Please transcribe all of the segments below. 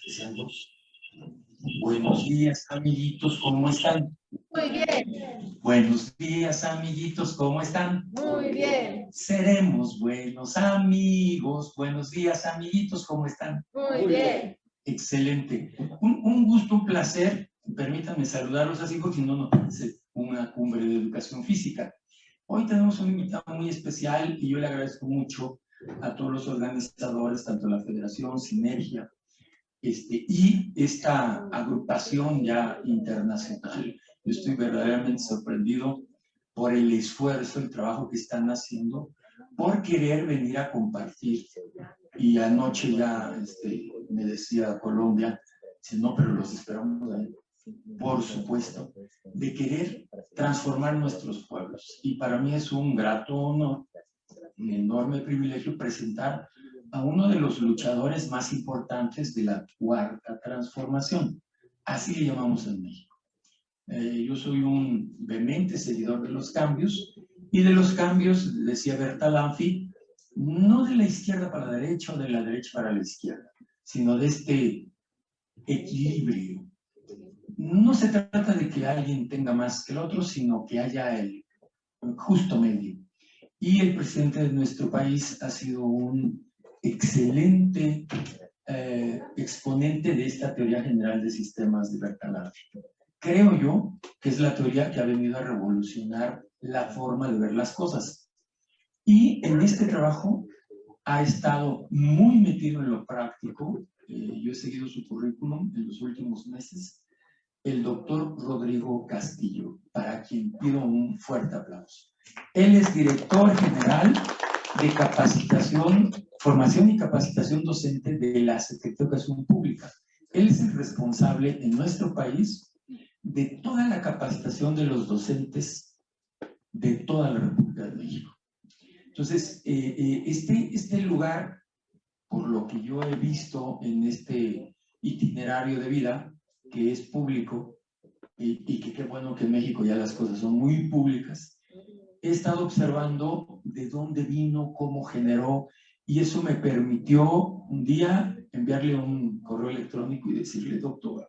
Empezando. Buenos días, amiguitos, ¿cómo están? Muy bien. Buenos días, amiguitos, ¿cómo están? Muy bien. Seremos buenos amigos. Buenos días, amiguitos, ¿cómo están? Muy bien. Excelente. Un gusto, un placer. Permítanme saludarlos así porque no parece una cumbre de educación física. Hoy tenemos un invitado muy especial y yo le agradezco mucho a todos los organizadores, tanto la Federación, Sinergia, y esta agrupación ya internacional. Yo estoy verdaderamente sorprendido por el esfuerzo, el trabajo que están haciendo, por querer venir a compartir. Y anoche ya me decía Colombia, dice, no, pero los esperamos ahí. Por supuesto, de querer transformar nuestros pueblos. Y para mí es un grato honor, un enorme privilegio presentar a uno de los luchadores más importantes de la cuarta transformación. Así le llamamos en México. Yo soy un vehemente seguidor de los cambios, y de los cambios, decía Berta Lanfi, no de la izquierda para la derecha o de la derecha para la izquierda, sino de este equilibrio. No se trata de que alguien tenga más que el otro, sino que haya el justo medio. Y el presidente de nuestro país ha sido un excelente exponente de esta teoría general de sistemas de Berta Lanfi. Creo yo que es la teoría que ha venido a revolucionar la forma de ver las cosas. Y en este trabajo ha estado muy metido en lo práctico. Yo he seguido su currículum en los últimos meses. El doctor Rodrigo Castillo, para quien pido un fuerte aplauso. Él es director general de capacitación, formación y capacitación docente de la Secretaría de Educación Pública. Él es el responsable en nuestro país de toda la capacitación de los docentes de toda la República de México. Entonces, este lugar, por lo que yo he visto en este itinerario de vida, que es público, y que qué bueno que en México ya las cosas son muy públicas, he estado observando de dónde vino, cómo generó, y eso me permitió un día enviarle un correo electrónico y decirle, doctora,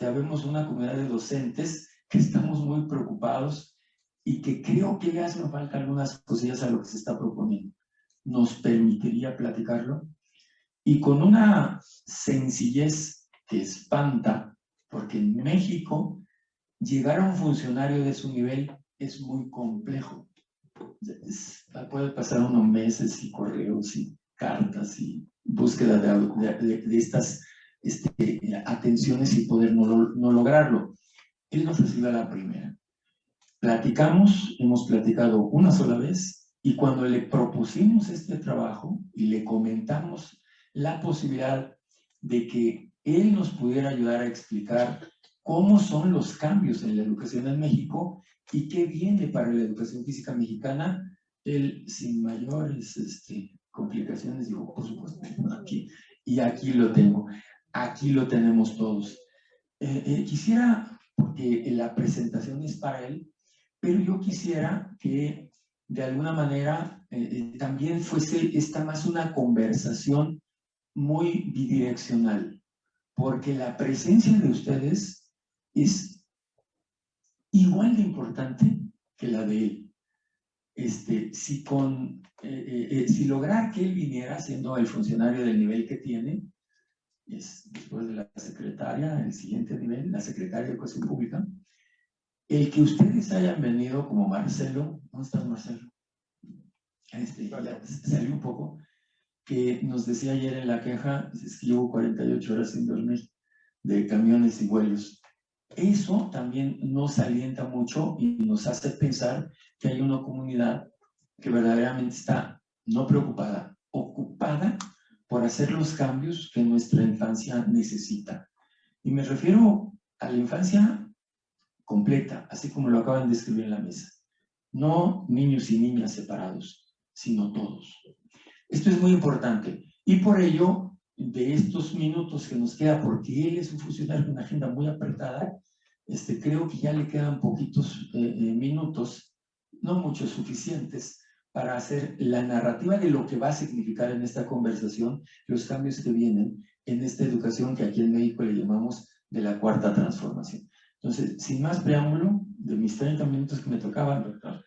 habemos una comunidad de docentes que estamos muy preocupados y que creo que le hacen falta algunas cosillas a lo que se está proponiendo. ¿Nos permitiría platicarlo? Y con una sencillez que espanta, porque en México llegar a un funcionario de su nivel es muy complejo. Puede pasar unos meses y correos y cartas y búsqueda de estas atenciones y poder no lograrlo. Él nos recibe a la primera. Platicamos, hemos platicado una sola vez, y cuando le propusimos este trabajo y le comentamos la posibilidad de que él nos pudiera ayudar a explicar cómo son los cambios en la educación en México y qué viene para la educación física mexicana, él sin mayores complicaciones dijo, por supuesto, aquí, y aquí lo tengo, aquí lo tenemos todos. Quisiera, porque la presentación es para él, pero yo quisiera que de alguna manera también fuese esta más una conversación muy bidireccional, porque la presencia de ustedes es igual de importante que la de él. Si lograr que él viniera siendo el funcionario del nivel que tiene, después de la secretaria, el siguiente nivel, la secretaria de Educación Pública, el que ustedes hayan venido como Marcelo, ¿dónde está Marcelo? Ya salió un poco, que nos decía ayer en la queja, es que llevo 48 horas sin dormir, de camiones y vuelos. Eso también nos alienta mucho y nos hace pensar que hay una comunidad que verdaderamente está no preocupada, ocupada por hacer los cambios que nuestra infancia necesita. Y me refiero a la infancia completa, así como lo acaban de escribir en la mesa. No niños y niñas separados, sino todos. Esto es muy importante. Y por ello, de estos minutos que nos queda, porque él es un funcionario con una agenda muy apretada, creo que ya le quedan poquitos minutos, no muchos, suficientes, para hacer la narrativa de lo que va a significar en esta conversación los cambios que vienen en esta educación que aquí en México le llamamos de la cuarta transformación. Entonces, sin más preámbulo, de mis 30 minutos que me tocaban, doctor,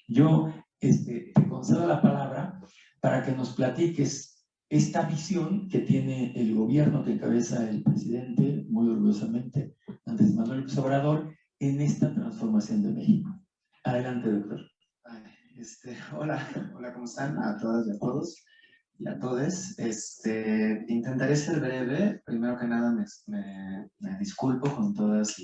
yo te concedo la palabra para que nos platiques esta visión que tiene el gobierno que encabeza el presidente, muy orgullosamente, Andrés Manuel López Obrador, en esta transformación de México. Adelante, doctor. Hola, ¿cómo están? A todas y a todos y a todes. Intentaré ser breve. Primero que nada, me disculpo con todas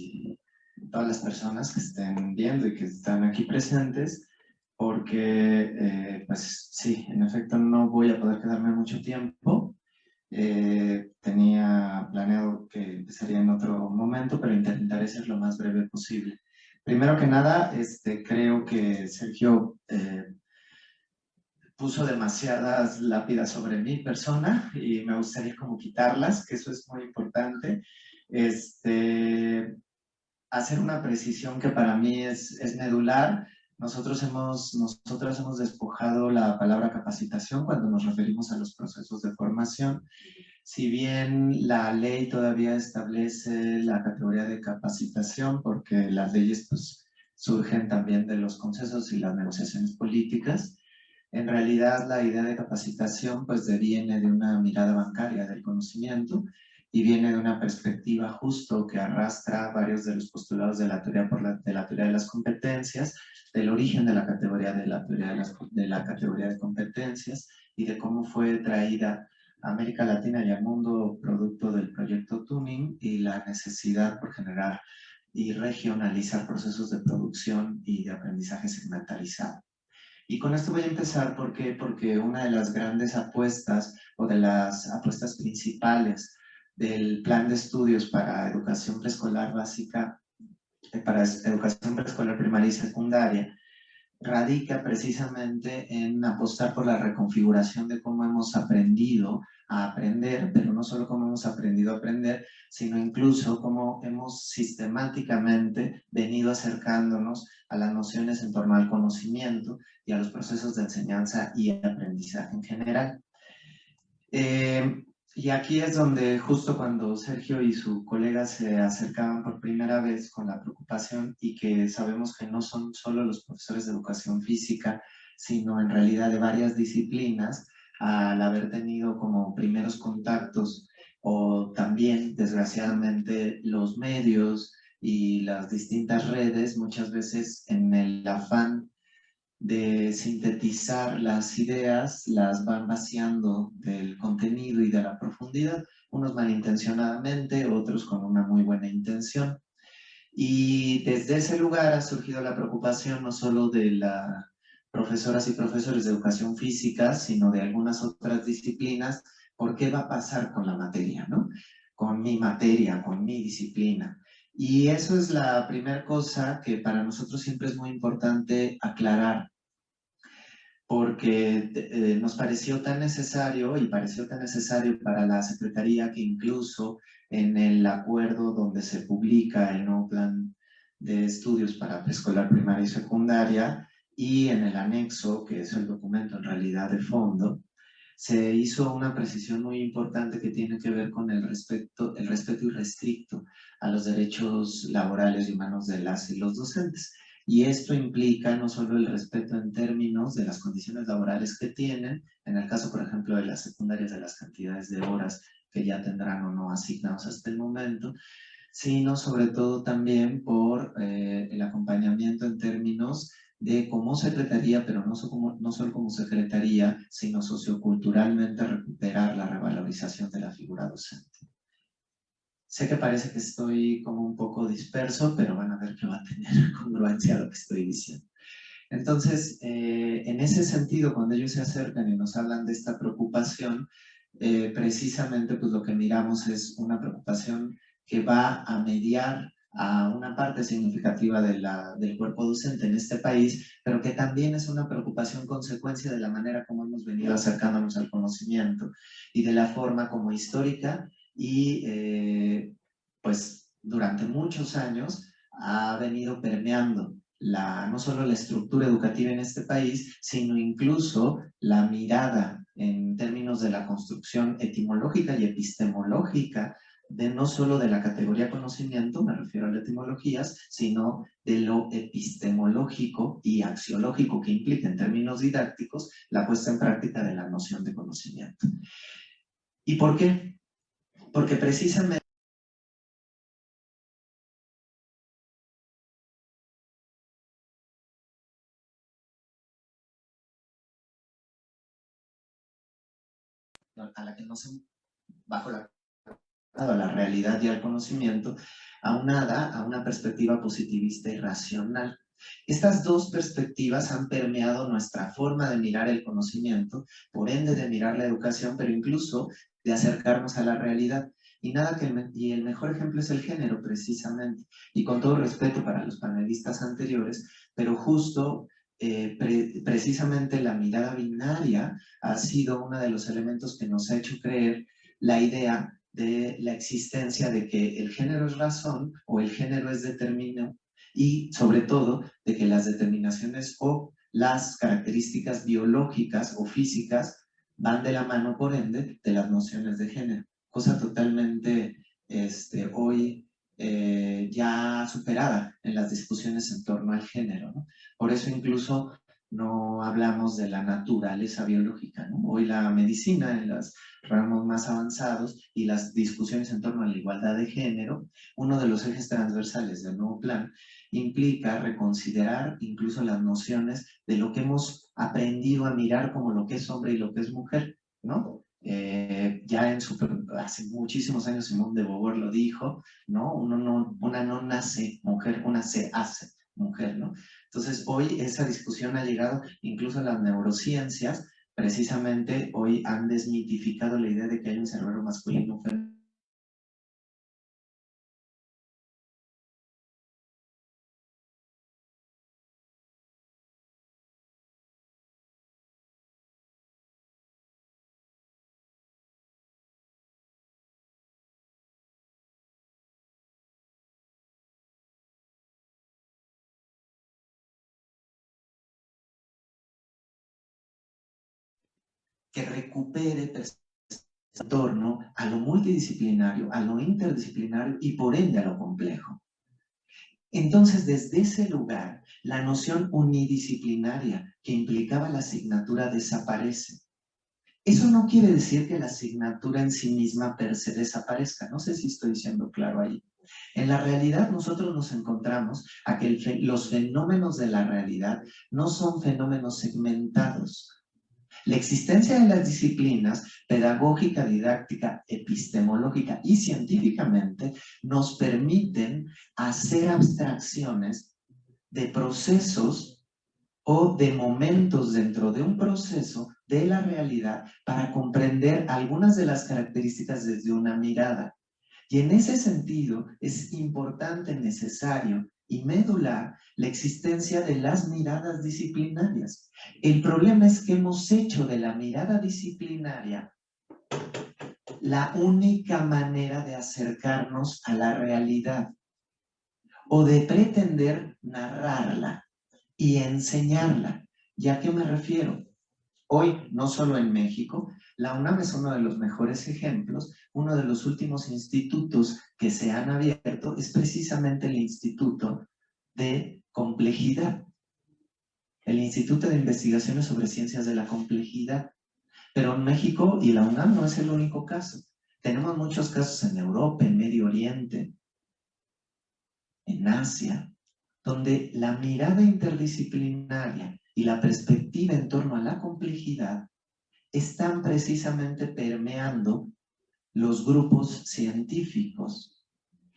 las personas que estén viendo y que están aquí presentes, porque, pues sí, en efecto no voy a poder quedarme mucho tiempo. Tenía planeado que empezaría en otro momento, pero intentaré ser lo más breve posible. Primero que nada, creo que Sergio puso demasiadas lápidas sobre mi persona y me gustaría como quitarlas, que eso es muy importante. Hacer una precisión que para mí es medular. Nosotros hemos despojado la palabra capacitación cuando nos referimos a los procesos de formación. Si bien la ley todavía establece la categoría de capacitación, porque las leyes pues, surgen también de los consensos y las negociaciones políticas, en realidad la idea de capacitación pues deviene de una mirada bancaria del conocimiento y viene de una perspectiva justo que arrastra varios de los postulados de la teoría, de la teoría de las competencias, del origen de la categoría de la teoría de la categoría de competencias y de cómo fue traída a América Latina y al mundo producto del proyecto Tuning y la necesidad por generar y regionalizar procesos de producción y de aprendizaje segmentarizado. Y con esto voy a empezar, ¿por qué? Porque una de las grandes apuestas o de las apuestas principales del plan de estudios para educación preescolar básica, para educación preescolar primaria y secundaria, radica precisamente en apostar por la reconfiguración de cómo hemos aprendido a aprender, pero no solo cómo hemos aprendido a aprender, sino incluso cómo hemos sistemáticamente venido acercándonos a las nociones en torno al conocimiento y a los procesos de enseñanza y aprendizaje en general. Y aquí es donde justo cuando Sergio y su colega se acercaban por primera vez con la preocupación y que sabemos que no son solo los profesores de educación física, sino en realidad de varias disciplinas, al haber tenido como primeros contactos o también desgraciadamente los medios y las distintas redes, muchas veces en el afán de sintetizar las ideas, las van vaciando del contenido y de la profundidad, unos malintencionadamente, otros con una muy buena intención. Y desde ese lugar ha surgido la preocupación no solo de las profesoras y profesores de educación física, sino de algunas otras disciplinas, ¿por qué va a pasar con la materia, ¿no? Con mi materia, con mi disciplina. Y eso es la primera cosa que para nosotros siempre es muy importante aclarar, porque nos pareció tan necesario y pareció tan necesario para la Secretaría que incluso en el acuerdo donde se publica el nuevo plan de estudios para preescolar, primaria y secundaria y en el anexo, que es el documento en realidad de fondo, se hizo una precisión muy importante que tiene que ver con el respeto irrestricto a los derechos laborales y humanos de las y los docentes. Y esto implica no solo el respeto en términos de las condiciones laborales que tienen, en el caso, por ejemplo, de las secundarias, de las cantidades de horas que ya tendrán o no asignados hasta el momento, sino sobre todo también por el acompañamiento en términos de como secretaría, pero no solo como secretaría, sino socioculturalmente recuperar la revalorización de la figura docente. Sé que parece que estoy como un poco disperso, pero van a ver que va a tener congruencia a lo que estoy diciendo. Entonces, en ese sentido, cuando ellos se acercan y nos hablan de esta preocupación, precisamente pues lo que miramos es una preocupación que va a mediar a una parte significativa del cuerpo docente en este país, pero que también es una preocupación consecuencia de la manera como hemos venido acercándonos al conocimiento y de la forma como histórica y pues durante muchos años ha venido permeando no solo la estructura educativa en este país, sino incluso la mirada en términos de la construcción etimológica y epistemológica, de no solo de la categoría conocimiento, me refiero a las etimologías, sino de lo epistemológico y axiológico que implica en términos didácticos la puesta en práctica de la noción de conocimiento. ¿Y por qué? Porque precisamente a la que no se, bajo la realidad y al conocimiento, aunada a una perspectiva positivista y racional. Estas dos perspectivas han permeado nuestra forma de mirar el conocimiento, por ende de mirar la educación, pero incluso de acercarnos a la realidad. Y el mejor ejemplo es el género, precisamente. Y con todo respeto para los panelistas anteriores, pero justo precisamente la mirada binaria ha sido uno de los elementos que nos ha hecho creer la idea de la existencia de que el género es razón o el género es determinado, y sobre todo de que las determinaciones o las características biológicas o físicas van de la mano, por ende, de las nociones de género. Cosa totalmente hoy ya superada en las discusiones en torno al género, ¿no? Por eso incluso no hablamos de la naturaleza biológica, ¿no? Hoy la medicina en los ramos más avanzados y las discusiones en torno a la igualdad de género, uno de los ejes transversales del nuevo plan implica reconsiderar incluso las nociones de lo que hemos aprendido a mirar como lo que es hombre y lo que es mujer, ¿no? Ya hace muchísimos años Simone de Beauvoir lo dijo, ¿no? Una no nace mujer, una se hace mujer, ¿no? Entonces hoy esa discusión ha llegado incluso a las neurociencias, precisamente hoy han desmitificado la idea de que hay un cerebro masculino femenino. Que recupere en torno a lo multidisciplinario, a lo interdisciplinario y por ende a lo complejo. Entonces, desde ese lugar, la noción unidisciplinaria que implicaba la asignatura desaparece. Eso no quiere decir que la asignatura en sí misma per se desaparezca. No sé si estoy siendo claro ahí. En la realidad nosotros nos encontramos a que los fenómenos de la realidad no son fenómenos segmentados. La existencia de las disciplinas pedagógica, didáctica, epistemológica y científicamente nos permiten hacer abstracciones de procesos o de momentos dentro de un proceso de la realidad para comprender algunas de las características desde una mirada. Y en ese sentido es importante, necesario y medular la existencia de las miradas disciplinarias. El problema es que hemos hecho de la mirada disciplinaria la única manera de acercarnos a la realidad o de pretender narrarla y enseñarla. ¿Y a qué me refiero? Hoy, no solo en México, la UNAM es uno de los mejores ejemplos. Uno de los últimos institutos que se han abierto es precisamente el Instituto de Complejidad, el Instituto de Investigaciones sobre Ciencias de la Complejidad. Pero en México y la UNAM no es el único caso. Tenemos muchos casos en Europa, en Medio Oriente, en Asia, donde la mirada interdisciplinaria y la perspectiva en torno a la complejidad están precisamente permeando los grupos científicos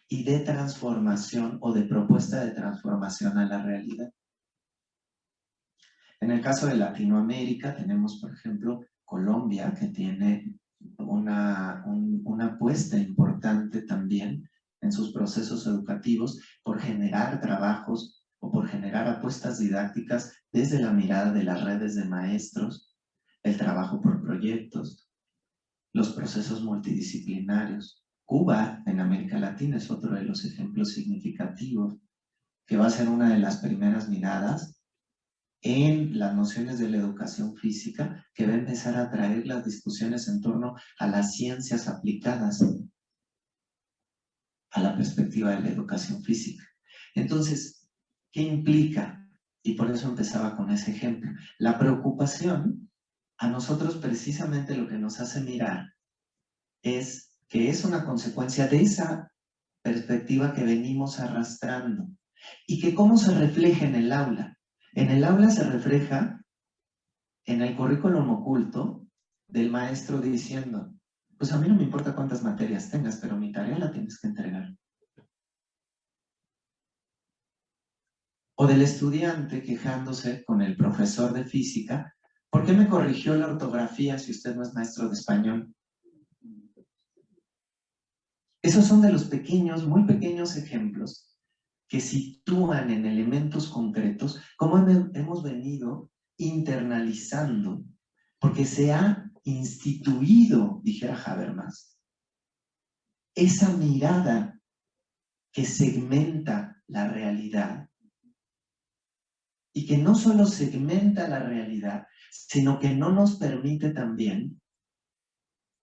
y de transformación o de propuesta de transformación a la realidad. En el caso de Latinoamérica tenemos, por ejemplo, Colombia, que tiene una apuesta importante también en sus procesos educativos por generar trabajos o por generar apuestas didácticas desde la mirada de las redes de maestros, el trabajo por proyectos, los procesos multidisciplinarios. Cuba, en América Latina, es otro de los ejemplos significativos, que va a ser una de las primeras miradas en las nociones de la educación física que va a empezar a traer las discusiones en torno a las ciencias aplicadas a la perspectiva de la educación física. Entonces, ¿qué implica? Y por eso empezaba con ese ejemplo. La preocupación, a nosotros precisamente lo que nos hace mirar es que es una consecuencia de esa perspectiva que venimos arrastrando. Y que cómo se refleja en el aula. En el aula se refleja en el currículum oculto del maestro diciendo, pues a mí no me importa cuántas materias tengas, pero mi tarea la tienes que entregar. O del estudiante quejándose con el profesor de física, ¿por qué me corrigió la ortografía si usted no es maestro de español? Esos son de los pequeños, muy pequeños ejemplos que sitúan en elementos concretos cómo hemos venido internalizando, porque se ha instituido, dijera Habermas, esa mirada que segmenta la realidad y que no solo segmenta la realidad, sino que no nos permite también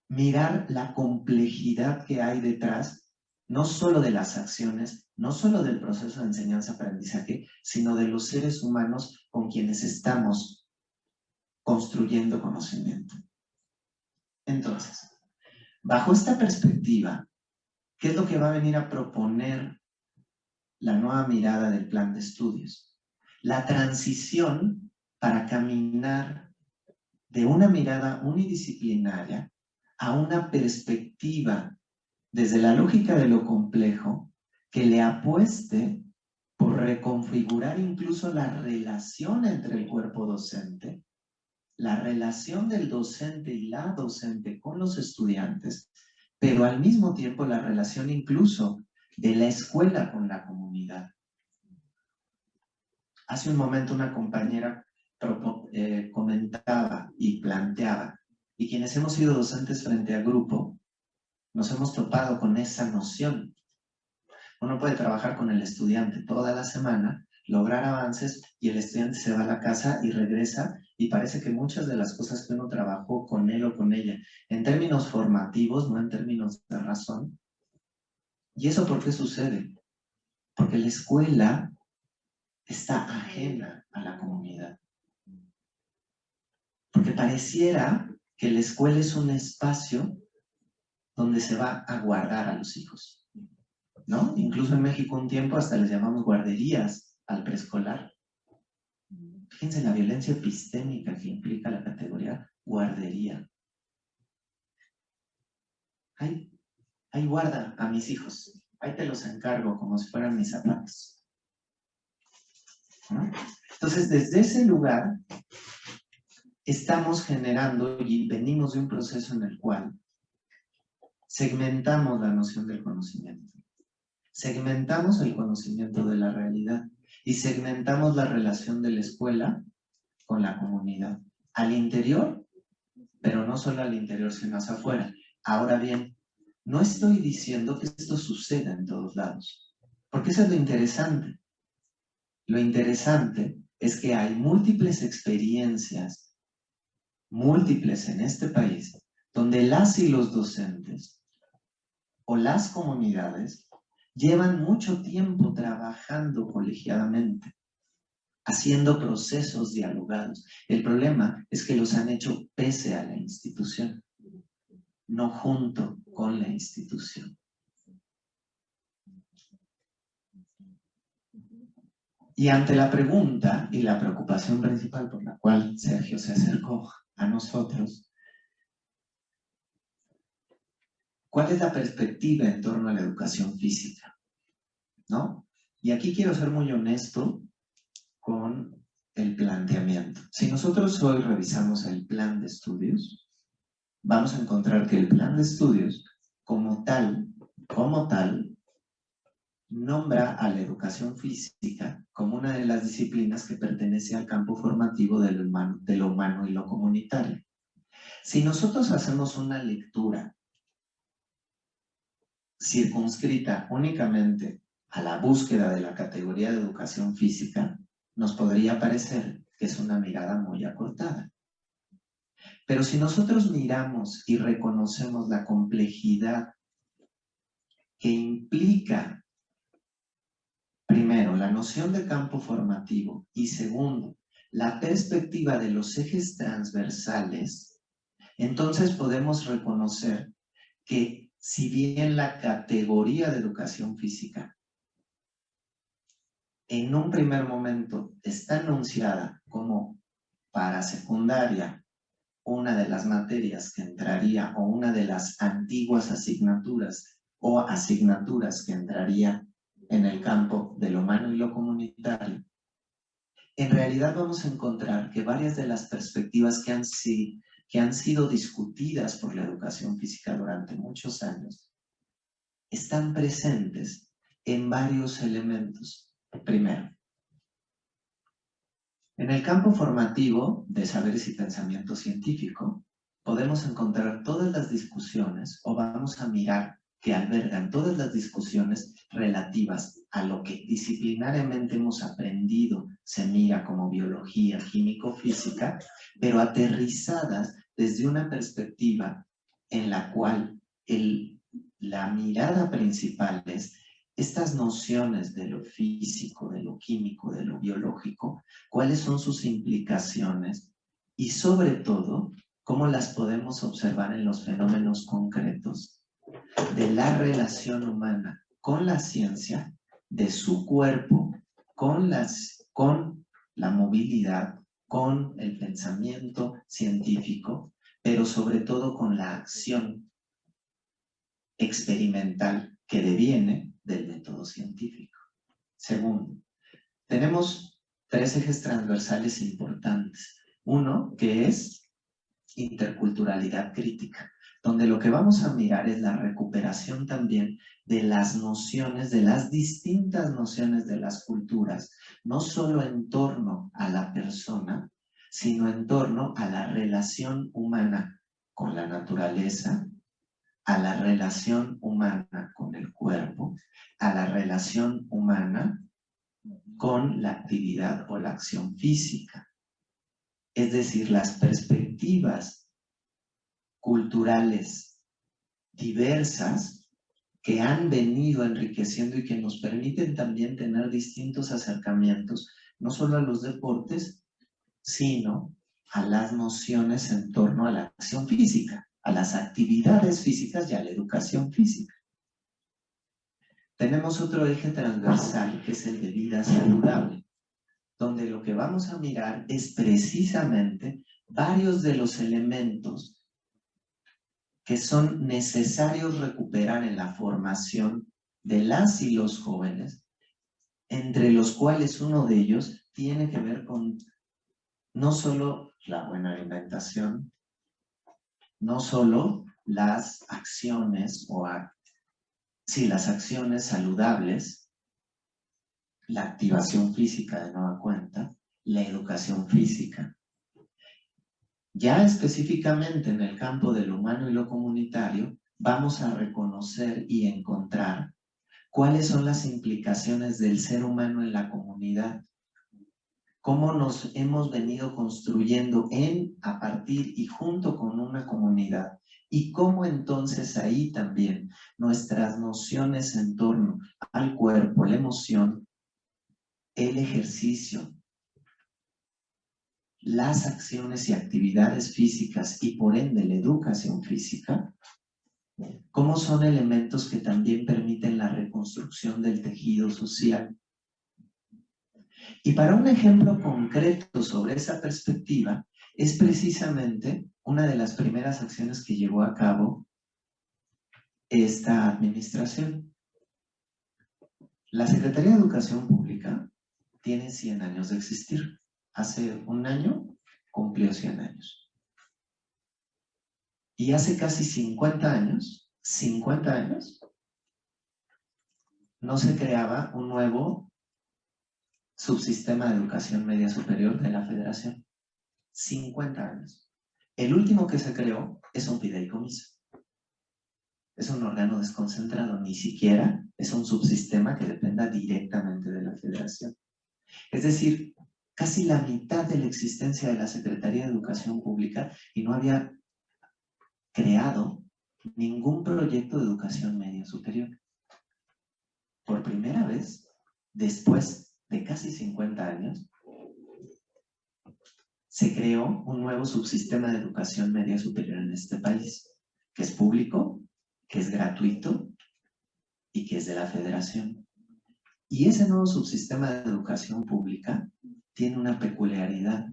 mirar la complejidad que hay detrás, no solo de las acciones, no solo del proceso de enseñanza-aprendizaje, sino de los seres humanos con quienes estamos construyendo conocimiento. Entonces, bajo esta perspectiva, ¿qué es lo que va a venir a proponer la nueva mirada del plan de estudios? La transición para caminar de una mirada unidisciplinaria a una perspectiva desde la lógica de lo complejo que le apueste por reconfigurar incluso la relación entre el cuerpo docente, la relación del docente y la docente con los estudiantes, pero al mismo tiempo la relación incluso de la escuela con la comunidad. Hace un momento una compañera comentaba y planteaba, y quienes hemos sido docentes frente a grupo, nos hemos topado con esa noción. Uno puede trabajar con el estudiante toda la semana, lograr avances, y el estudiante se va a la casa y regresa, y parece que muchas de las cosas que uno trabajó con él o con ella, en términos formativos, no en términos de razón. ¿Y eso por qué sucede? Porque la escuela está ajena a la comunidad. Porque pareciera que la escuela es un espacio donde se va a guardar a los hijos, ¿no? Incluso en México un tiempo hasta les llamamos guarderías al preescolar. Fíjense la violencia epistémica que implica la categoría guardería. Ahí guarda a mis hijos, ahí te los encargo como si fueran mis zapatos, ¿no? Entonces, desde ese lugar estamos generando y venimos de un proceso en el cual segmentamos la noción del conocimiento, segmentamos el conocimiento de la realidad y segmentamos la relación de la escuela con la comunidad, al interior, pero no solo al interior, sino hacia afuera. Ahora bien, no estoy diciendo que esto suceda en todos lados, porque eso es lo interesante. Lo interesante es que hay múltiples experiencias, múltiples en este país, donde las y los docentes o las comunidades llevan mucho tiempo trabajando colegiadamente, haciendo procesos dialogados. El problema es que los han hecho pese a la institución, no junto con la institución. Y ante la pregunta y la preocupación principal por la cual Sergio se acercó a nosotros, ¿cuál es la perspectiva en torno a la educación física? ¿No? Y aquí quiero ser muy honesto con el planteamiento. Si nosotros hoy revisamos el plan de estudios, vamos a encontrar que el plan de estudios como tal, nombra a la educación física como una de las disciplinas que pertenece al campo formativo de lo humano y lo comunitario. Si nosotros hacemos una lectura circunscrita únicamente a la búsqueda de la categoría de educación física, nos podría parecer que es una mirada muy acortada. Pero si nosotros miramos y reconocemos la complejidad que implica, primero, la noción de campo formativo y segundo, la perspectiva de los ejes transversales, entonces podemos reconocer que si bien la categoría de educación física en un primer momento está anunciada como para secundaria, una de las materias que entraría o una de las antiguas asignaturas o asignaturas que entraría en el campo de lo humano y lo comunitario, en realidad vamos a encontrar que varias de las perspectivas que han sido discutidas por la educación física durante muchos años están presentes en varios elementos. Primero, en el campo formativo de saberes y pensamiento científico, podemos encontrar todas las discusiones, o vamos a mirar que albergan todas las discusiones relativas a lo que disciplinariamente hemos aprendido, se mira como biología, químico-física, pero aterrizadas desde una perspectiva en la cual la mirada principal es estas nociones de lo físico, de lo químico, de lo biológico, cuáles son sus implicaciones y sobre todo, cómo las podemos observar en los fenómenos concretos de la relación humana con la ciencia, de su cuerpo, con la movilidad, con el pensamiento científico, pero sobre todo con la acción experimental que deviene del método científico. Segundo, tenemos tres ejes transversales importantes. Uno, que es interculturalidad crítica, donde lo que vamos a mirar es la recuperación también de las nociones, de las distintas nociones de las culturas, no solo en torno a la persona, sino en torno a la relación humana con la naturaleza, a la relación humana con el cuerpo, a la relación humana con la actividad o la acción física. Es decir, las perspectivas culturales diversas que han venido enriqueciendo y que nos permiten también tener distintos acercamientos, no solo a los deportes, sino a las nociones en torno a la acción física, a las actividades físicas y a la educación física. Tenemos otro eje transversal que es el de vida saludable, donde lo que vamos a mirar es precisamente varios de los elementos que son necesarios recuperar en la formación de las y los jóvenes, entre los cuales uno de ellos tiene que ver con no solo la buena alimentación, no solo las acciones las acciones saludables, la activación física de nueva cuenta, la educación física. Ya específicamente en el campo de lo humano y lo comunitario, vamos a reconocer y encontrar cuáles son las implicaciones del ser humano en la comunidad, cómo nos hemos venido construyendo a partir y junto con una comunidad, y cómo entonces ahí también nuestras nociones en torno al cuerpo, la emoción, el ejercicio, las acciones y actividades físicas y por ende la educación física, cómo son elementos que también permiten la reconstrucción del tejido social. Y para un ejemplo concreto sobre esa perspectiva, es precisamente una de las primeras acciones que llevó a cabo esta administración. La Secretaría de Educación Pública tiene 100 años de existir. Hace un año cumplió 100 años. Y hace casi 50 años, no se creaba un nuevo subsistema de educación media superior de la Federación. 50 años. El último que se creó es un fideicomiso. Es un órgano desconcentrado, ni siquiera es un subsistema que dependa directamente de la Federación. Es decir, casi la mitad de la existencia de la Secretaría de Educación Pública y no había creado ningún proyecto de educación media superior. Por primera vez, después de casi 50 años, se creó un nuevo subsistema de educación media superior en este país, que es público, que es gratuito y que es de la Federación. Y ese nuevo subsistema de educación pública tiene una peculiaridad.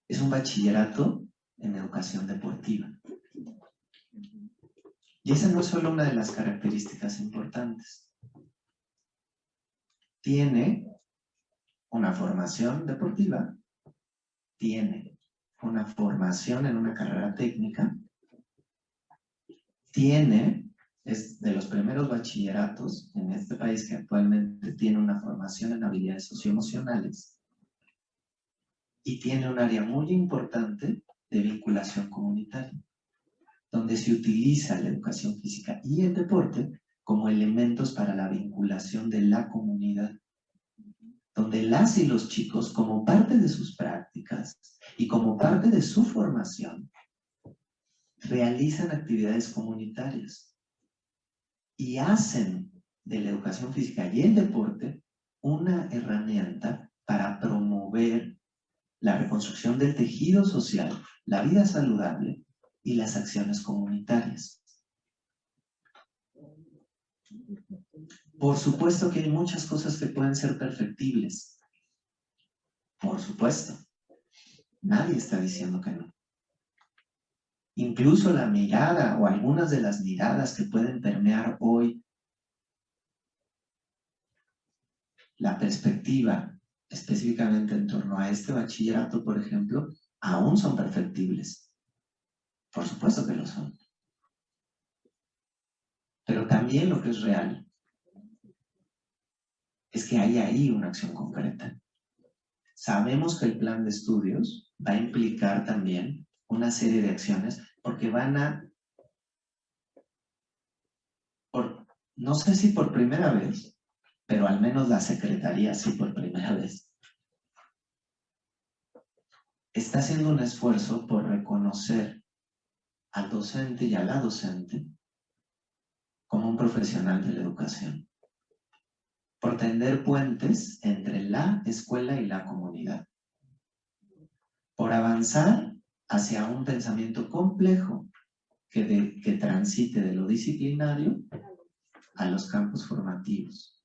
Es un bachillerato en educación deportiva. Y esa no es solo una de las características importantes. Tiene una formación deportiva, tiene una formación en una carrera técnica, es de los primeros bachilleratos en este país que actualmente tiene una formación en habilidades socioemocionales y tiene un área muy importante de vinculación comunitaria, donde se utiliza la educación física y el deporte como elementos para la vinculación de la comunidad, donde las y los chicos, como parte de sus prácticas y como parte de su formación, realizan actividades comunitarias y hacen de la educación física y el deporte una herramienta para promover la reconstrucción del tejido social, la vida saludable y las acciones comunitarias. Por supuesto que hay muchas cosas que pueden ser perfectibles. Por supuesto. Nadie está diciendo que no. Incluso la mirada o algunas de las miradas que pueden permear hoy la perspectiva específicamente en torno a este bachillerato, por ejemplo, aún son perfectibles. Por supuesto que lo son. Pero también lo que es real es que hay ahí una acción concreta. Sabemos que el plan de estudios va a implicar también una serie de acciones porque van a, no sé si por primera vez, pero al menos la Secretaría sí por primera vez, está haciendo un esfuerzo por reconocer al docente y a la docente como un profesional de la educación, por tender puentes entre la escuela y la comunidad, por avanzar hacia un pensamiento complejo que transite de lo disciplinario a los campos formativos.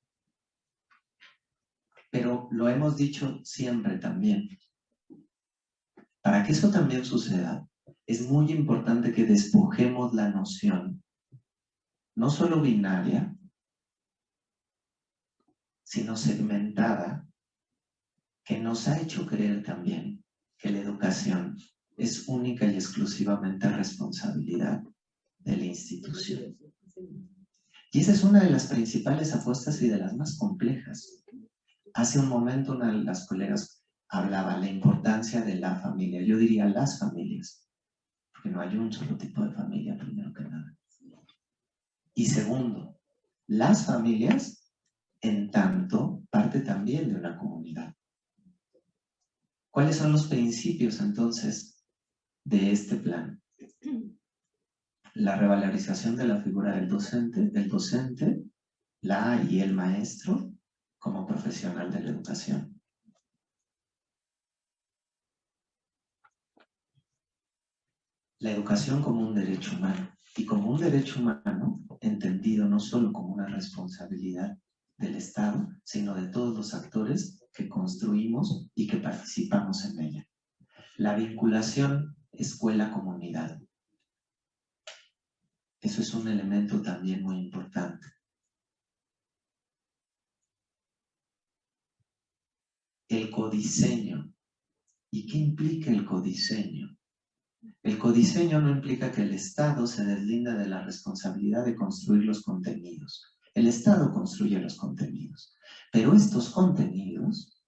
Pero lo hemos dicho siempre también. Para que eso también suceda, es muy importante que despojemos la noción, no solo binaria, sino segmentada, que nos ha hecho creer también que la educación es única y exclusivamente responsabilidad de la institución. Y esa es una de las principales apuestas y de las más complejas. Hace un momento una de las colegas hablaba de la importancia de la familia. Yo diría las familias, porque no hay un solo tipo de familia, primero que nada. Y segundo, las familias en tanto parte también de una comunidad. ¿Cuáles son los principios entonces de este plan? La revalorización de la figura del docente, la y el maestro como profesional de la educación. La educación como un derecho humano, y como un derecho humano entendido no solo como una responsabilidad del Estado, sino de todos los actores que construimos y que participamos en ella. La vinculación escuela-comunidad. Eso es un elemento también muy importante. El codiseño. ¿Y qué implica el codiseño? El codiseño no implica que el Estado se deslinda de la responsabilidad de construir los contenidos. El Estado construye los contenidos, pero estos contenidos,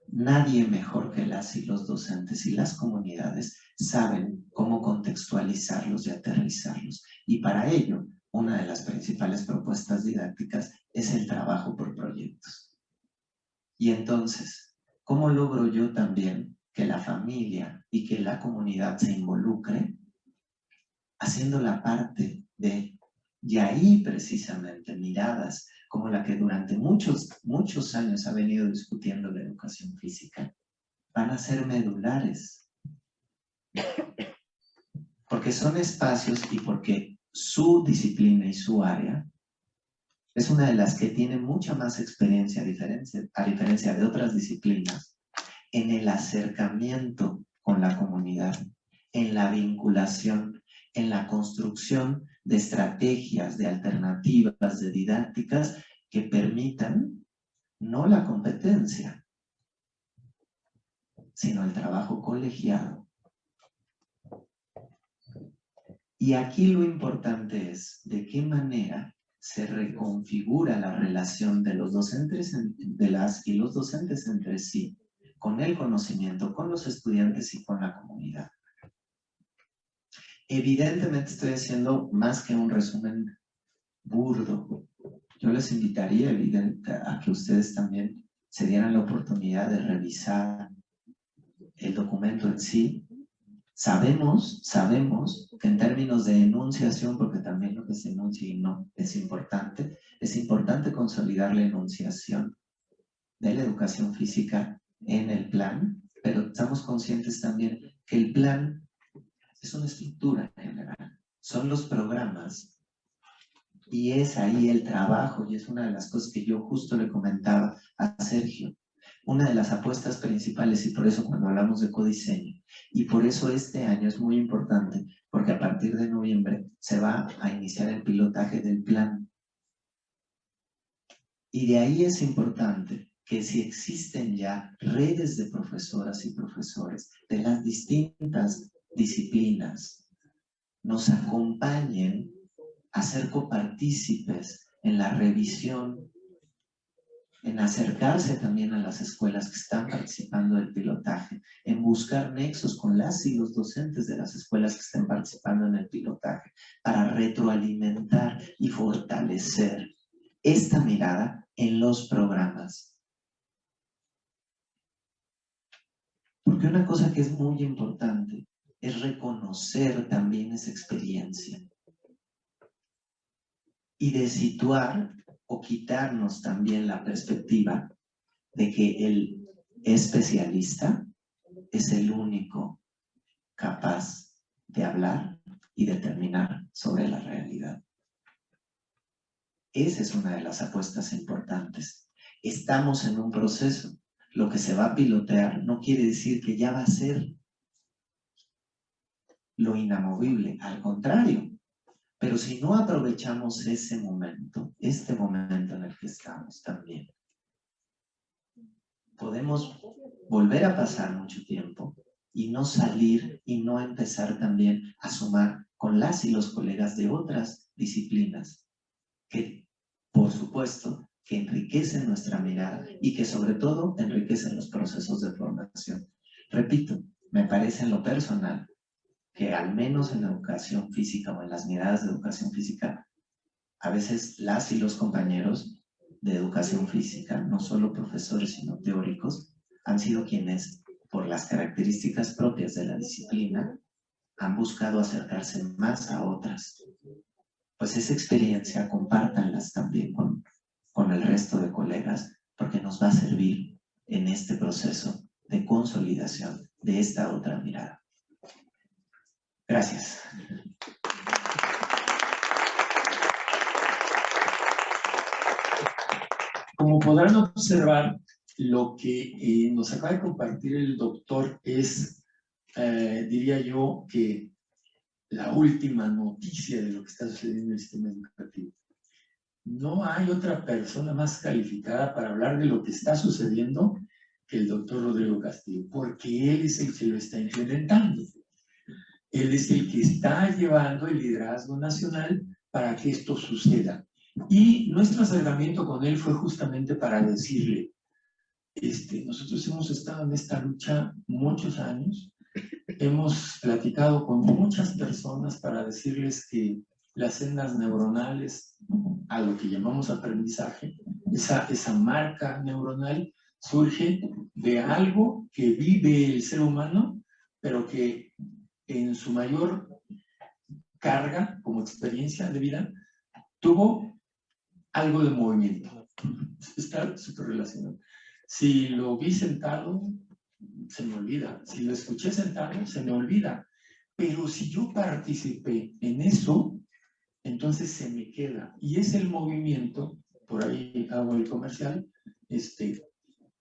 nadie mejor que las y los docentes y las comunidades saben cómo contextualizarlos y aterrizarlos. Y para ello, una de las principales propuestas didácticas es el trabajo por proyectos. Y entonces, ¿Cómo logro yo también que la familia y que la comunidad se involucre haciendo la parte de, y ahí precisamente miradas como la que durante muchos años ha venido discutiendo la educación física, van a ser medulares? Porque son espacios y porque su disciplina y su área es una de las que tiene mucha más experiencia, a diferencia de otras disciplinas, en el acercamiento con la comunidad, en la vinculación, en la construcción de estrategias, de alternativas, de didácticas que permitan no la competencia, sino el trabajo colegiado. Y aquí lo importante es de qué manera se reconfigura la relación de los docentes, de las y los docentes entre sí, con el conocimiento, con los estudiantes y con la comunidad. Evidentemente estoy haciendo más que un resumen burdo. Yo les invitaría a que ustedes también se dieran la oportunidad de revisar el documento en sí. Sabemos que en términos de enunciación, porque también lo que se enuncia y no es importante consolidar la enunciación de la educación física en el plan, pero estamos conscientes también que el plan es una estructura en general, son los programas, y es ahí el trabajo, y es una de las cosas que yo justo le comentaba a Sergio, una de las apuestas principales, y por eso cuando hablamos de codiseño, y por eso este año es muy importante, porque a partir de noviembre se va a iniciar el pilotaje del plan. Y de ahí es importante que si existen ya redes de profesoras y profesores de las distintas disciplinas, nos acompañen a ser copartícipes en la revisión, en acercarse también a las escuelas que están participando del pilotaje, en buscar nexos con las y los docentes de las escuelas que estén participando en el pilotaje, para retroalimentar y fortalecer esta mirada en los programas. Porque una cosa que es muy importante es reconocer también esa experiencia y de situar o quitarnos también la perspectiva de que el especialista es el único capaz de hablar y determinar sobre la realidad. Esa es una de las apuestas importantes. Estamos en un proceso. Lo que se va a pilotear no quiere decir que ya va a ser lo inamovible, al contrario. Pero si no aprovechamos ese momento, este momento en el que estamos también, podemos volver a pasar mucho tiempo y no salir y no empezar también a sumar con las y los colegas de otras disciplinas que, por supuesto, que enriquecen nuestra mirada y que sobre todo enriquecen los procesos de formación. Repito, me parece en lo personal que al menos en la educación física o en las miradas de educación física, a veces las y los compañeros de educación física, no solo profesores sino teóricos, han sido quienes, por las características propias de la disciplina, han buscado acercarse más a otras. Pues esa experiencia compártanlas también con el resto de colegas, porque nos va a servir en este proceso de consolidación de esta otra mirada. Gracias. Como podrán observar, lo que nos acaba de compartir el doctor es, diría yo, que la última noticia de lo que está sucediendo en el sistema educativo. No hay otra persona más calificada para hablar de lo que está sucediendo que el doctor Rodrigo Castillo, porque él es el que lo está implementando. Él es el que está llevando el liderazgo nacional para que esto suceda. Y nuestro acercamiento con él fue justamente para decirle, nosotros hemos estado en esta lucha muchos años, hemos platicado con muchas personas para decirles que las sendas neuronales, a lo que llamamos aprendizaje, esa marca neuronal, surge de algo que vive el ser humano, pero que en su mayor carga como experiencia de vida tuvo algo de movimiento. Está súper relacionado. Si lo vi sentado, se me olvida. Si lo escuché sentado, se me olvida. Pero si yo participé en eso, entonces se me queda. Y es el movimiento, por ahí hago el comercial,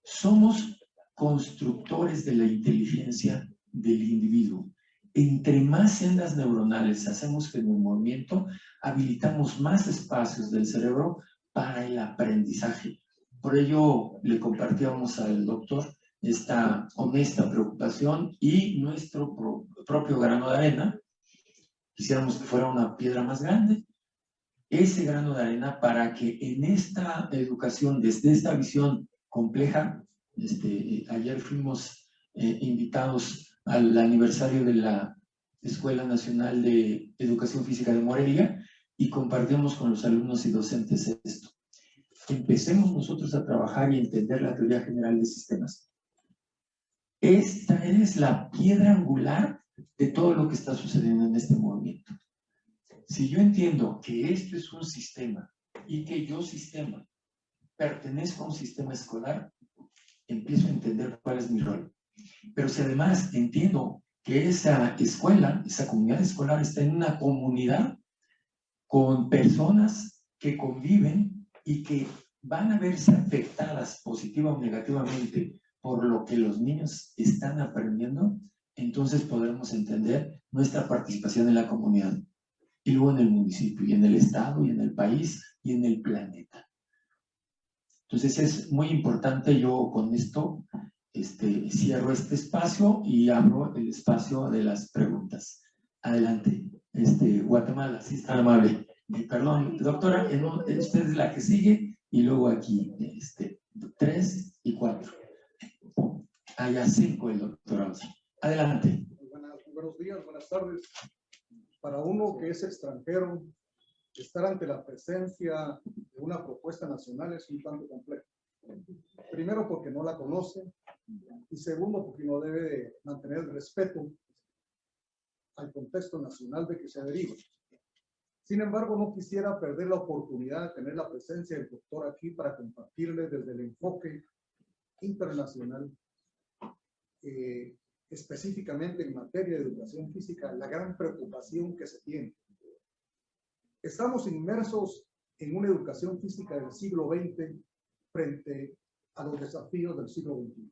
somos constructores de la inteligencia del individuo. Entre más sendas neuronales hacemos en el movimiento, habilitamos más espacios del cerebro para el aprendizaje. Por ello le compartíamos al doctor esta honesta preocupación y nuestro propio grano de arena. Quisiéramos que fuera una piedra más grande, ese grano de arena para que en esta educación, desde esta visión compleja, ayer fuimos invitados al aniversario de la Escuela Nacional de Educación Física de Morelia y compartimos con los alumnos y docentes esto. Empecemos nosotros a trabajar y entender la teoría general de sistemas. Esta es la piedra angular de todo lo que está sucediendo en este movimiento. Si yo entiendo que esto es un sistema y que yo, sistema, pertenezco a un sistema escolar, empiezo a entender cuál es mi rol. Pero si además entiendo que esa escuela, esa comunidad escolar está en una comunidad con personas que conviven y que van a verse afectadas positiva o negativamente por lo que los niños están aprendiendo, entonces podremos entender nuestra participación en la comunidad. Y luego en el municipio, y en el estado, y en el país, y en el planeta. Entonces es muy importante, yo con esto cierro este espacio y abro el espacio de las preguntas. Adelante, Guatemala, si es tan amable. Perdón, doctora, usted es la que sigue, y luego aquí, 3 y 4. Allá 5 el doctor. Adelante. Buenos días, buenas tardes. Para uno que es extranjero, estar ante la presencia de una propuesta nacional es un tanto complejo. Primero porque no la conoce y segundo porque no debe de mantener el respeto al contexto nacional de que se deriva. Sin embargo, no quisiera perder la oportunidad de tener la presencia del doctor aquí para compartirle desde el enfoque internacional específicamente en materia de educación física, la gran preocupación que se tiene. Estamos inmersos en una educación física del siglo XX frente a los desafíos del siglo XXI.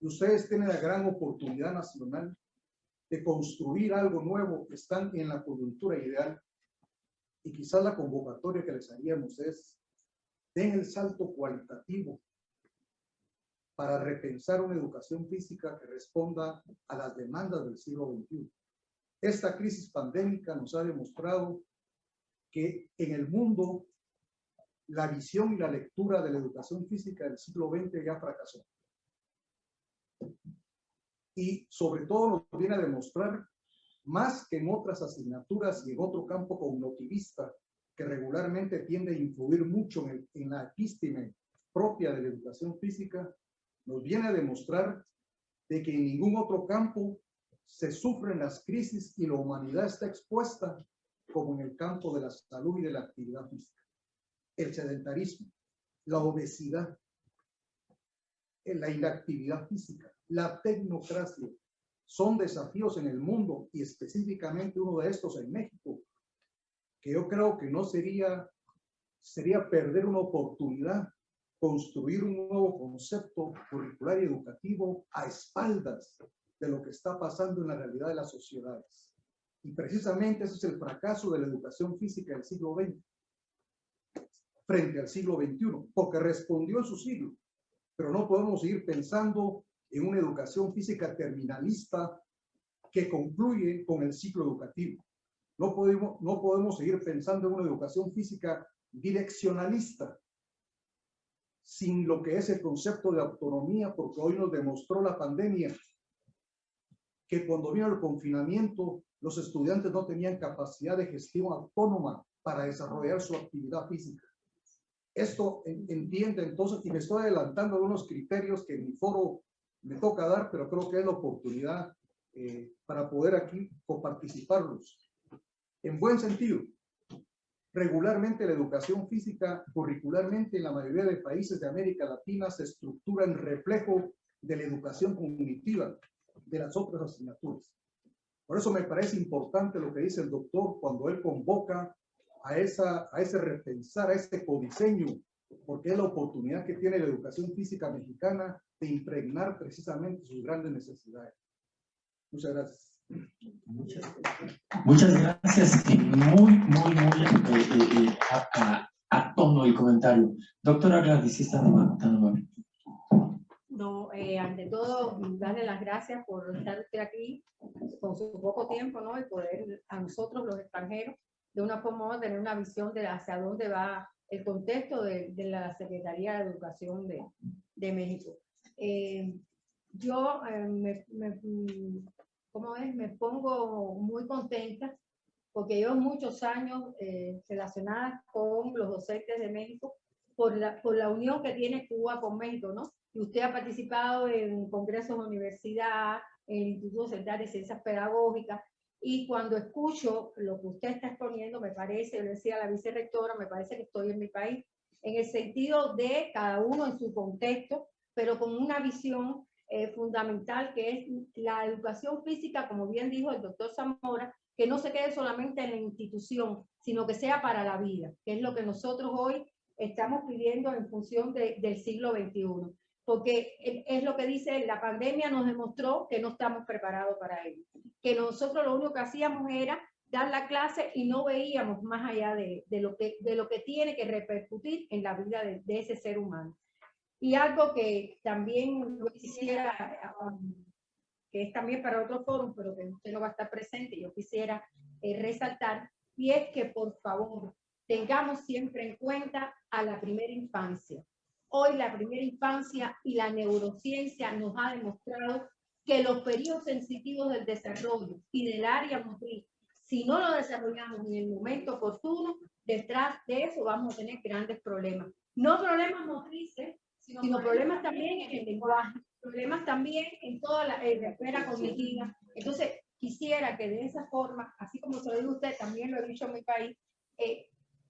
Y ustedes tienen la gran oportunidad nacional de construir algo nuevo, que están en la coyuntura ideal, y quizás la convocatoria que les haríamos es: den el salto cualitativo para repensar una educación física que responda a las demandas del siglo XXI. Esta crisis pandémica nos ha demostrado que en el mundo la visión y la lectura de la educación física del siglo XX ya fracasó. Y sobre todo nos viene a demostrar, más que en otras asignaturas y en otro campo cognitivista, que regularmente tiende a influir mucho en la epísteme propia de la educación física, nos viene a demostrar de que en ningún otro campo se sufren las crisis y la humanidad está expuesta como en el campo de la salud y de la actividad física. El sedentarismo, la obesidad, la inactividad física, la tecnocracia, son desafíos en el mundo y específicamente uno de estos en México, que yo creo que no sería perder una oportunidad construir un nuevo concepto curricular y educativo a espaldas de lo que está pasando en la realidad de las sociedades. Y precisamente ese es el fracaso de la educación física del siglo XX frente al siglo XXI, porque respondió en su siglo, pero no podemos seguir pensando en una educación física terminalista que concluye con el ciclo educativo. No podemos seguir pensando en una educación física direccionalista, sin lo que es el concepto de autonomía, porque hoy nos demostró la pandemia que cuando vino el confinamiento, los estudiantes no tenían capacidad de gestión autónoma para desarrollar su actividad física. Esto entiende entonces, y me estoy adelantando a unos criterios que en mi foro me toca dar, pero creo que es la oportunidad para poder aquí coparticiparlos. En buen sentido, regularmente la educación física curricularmente en la mayoría de países de América Latina se estructura en reflejo de la educación cognitiva de las otras asignaturas. Por eso me parece importante lo que dice el doctor cuando él convoca a ese repensar, a ese codiseño, porque es la oportunidad que tiene la educación física mexicana de impregnar precisamente sus grandes necesidades. Muchas gracias. Muchas gracias. Muy a tono el comentario. Doctora Gladys, ¿sí está tan amable? No, ante todo, darle las gracias por estar usted aquí con su poco tiempo, ¿no? Y poder a nosotros, los extranjeros, de una forma u otra, tener una visión de hacia dónde va el contexto de la Secretaría de Educación de México. Yo me pongo muy contenta porque llevo muchos años relacionada con los docentes de México por la unión que tiene Cuba con México, ¿no? Y usted ha participado en congresos de universidad, en el Instituto Central de Ciencias Pedagógicas, y cuando escucho lo que usted está exponiendo, me parece, yo le decía a la vicerrectora, me parece que estoy en mi país, en el sentido de cada uno en su contexto, pero con una visión fundamental que es la educación física, como bien dijo el doctor Zamora, que no se quede solamente en la institución, sino que sea para la vida, que es lo que nosotros hoy estamos pidiendo en función del siglo XXI. Porque es lo que dice, la pandemia nos demostró que no estamos preparados para ello. Que nosotros lo único que hacíamos era dar la clase y no veíamos más allá de lo que tiene que repercutir en la vida de ese ser humano. Y algo que también yo quisiera, que es también para otro foro, pero que usted no va a estar presente, yo quisiera resaltar, y es que por favor tengamos siempre en cuenta a la primera infancia. Hoy la primera infancia y la neurociencia nos ha demostrado que los periodos sensitivos del desarrollo y del área motriz, si no lo desarrollamos en el momento oportuno, detrás de eso vamos a tener grandes problemas. No problemas motrices, sino problemas también en el lenguaje, problemas también en toda la esfera cognitiva. Entonces, quisiera que de esa forma, así como se lo dijo usted, también lo he dicho en mi país,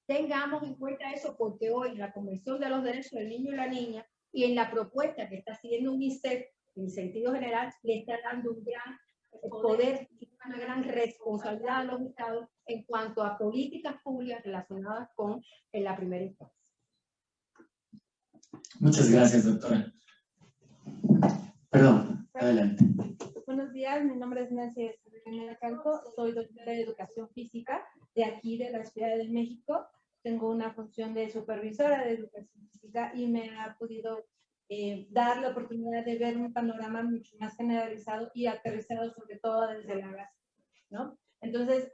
tengamos en cuenta eso, porque hoy la Convención de los Derechos del Niño y la Niña y en la propuesta que está haciendo UNICEF, en sentido general, le está dando un gran poder y una gran responsabilidad a los estados en cuanto a políticas públicas relacionadas con la primera infancia. Muchas gracias, doctora. Perdón, adelante. Buenos días, mi nombre es Nancy Calco, soy doctora de Educación Física de aquí de la Ciudad de México. Tengo una función de supervisora de Educación Física y me ha podido dar la oportunidad de ver un panorama mucho más generalizado y aterrizado, sobre todo desde la base, ¿no? Entonces,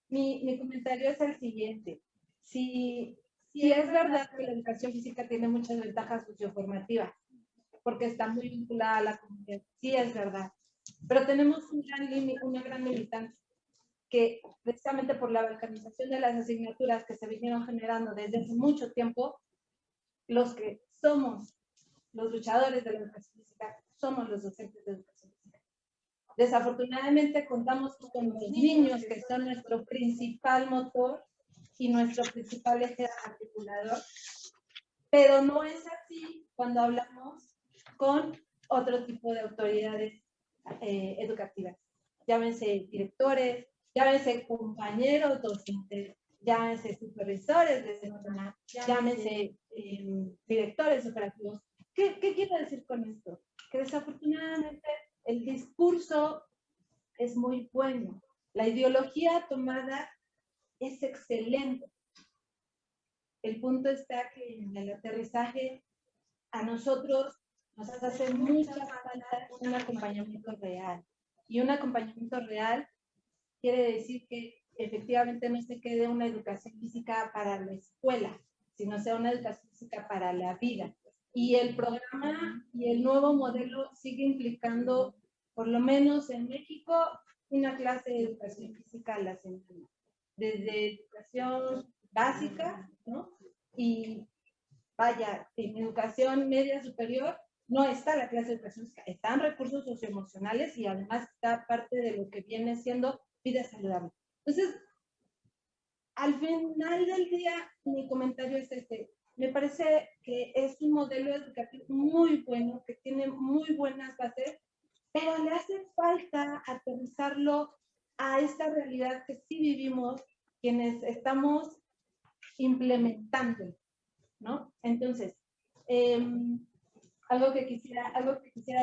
mi comentario es el siguiente. Si es verdad que la educación física tiene muchas ventajas socioformativas, porque está muy vinculada a la comunidad, sí es verdad, pero tenemos una gran limitante, que precisamente por la balcanización de las asignaturas que se vinieron generando desde hace mucho tiempo, los que somos los luchadores de la educación física somos los docentes de educación física. Desafortunadamente contamos con los niños, que son nuestro principal motor y nuestro principal eje articulador, pero no es así cuando hablamos con otro tipo de autoridades educativas. Llámense directores, llámense compañeros docentes, llámense supervisores de semana, llámense directores operativos. ¿Qué quiero decir con esto? Que desafortunadamente el discurso es muy bueno, la ideología tomada es excelente. El punto está que en el aterrizaje a nosotros nos hace mucha falta un acompañamiento real. Y un acompañamiento real quiere decir que efectivamente no se quede una educación física para la escuela, sino sea una educación física para la vida. Y el programa y el nuevo modelo sigue implicando, por lo menos en México, una clase de educación física a la semana. Desde educación básica, ¿no? Y vaya, en educación media superior no está la clase de educación física, están recursos socioemocionales y además está parte de lo que viene siendo vida saludable. Entonces, al final del día, mi comentario es este. Me parece que es un modelo educativo muy bueno, que tiene muy buenas bases, pero le hace falta aterrizarlo a esta realidad que sí vivimos quienes estamos implementando, ¿no? Entonces, algo que quisiera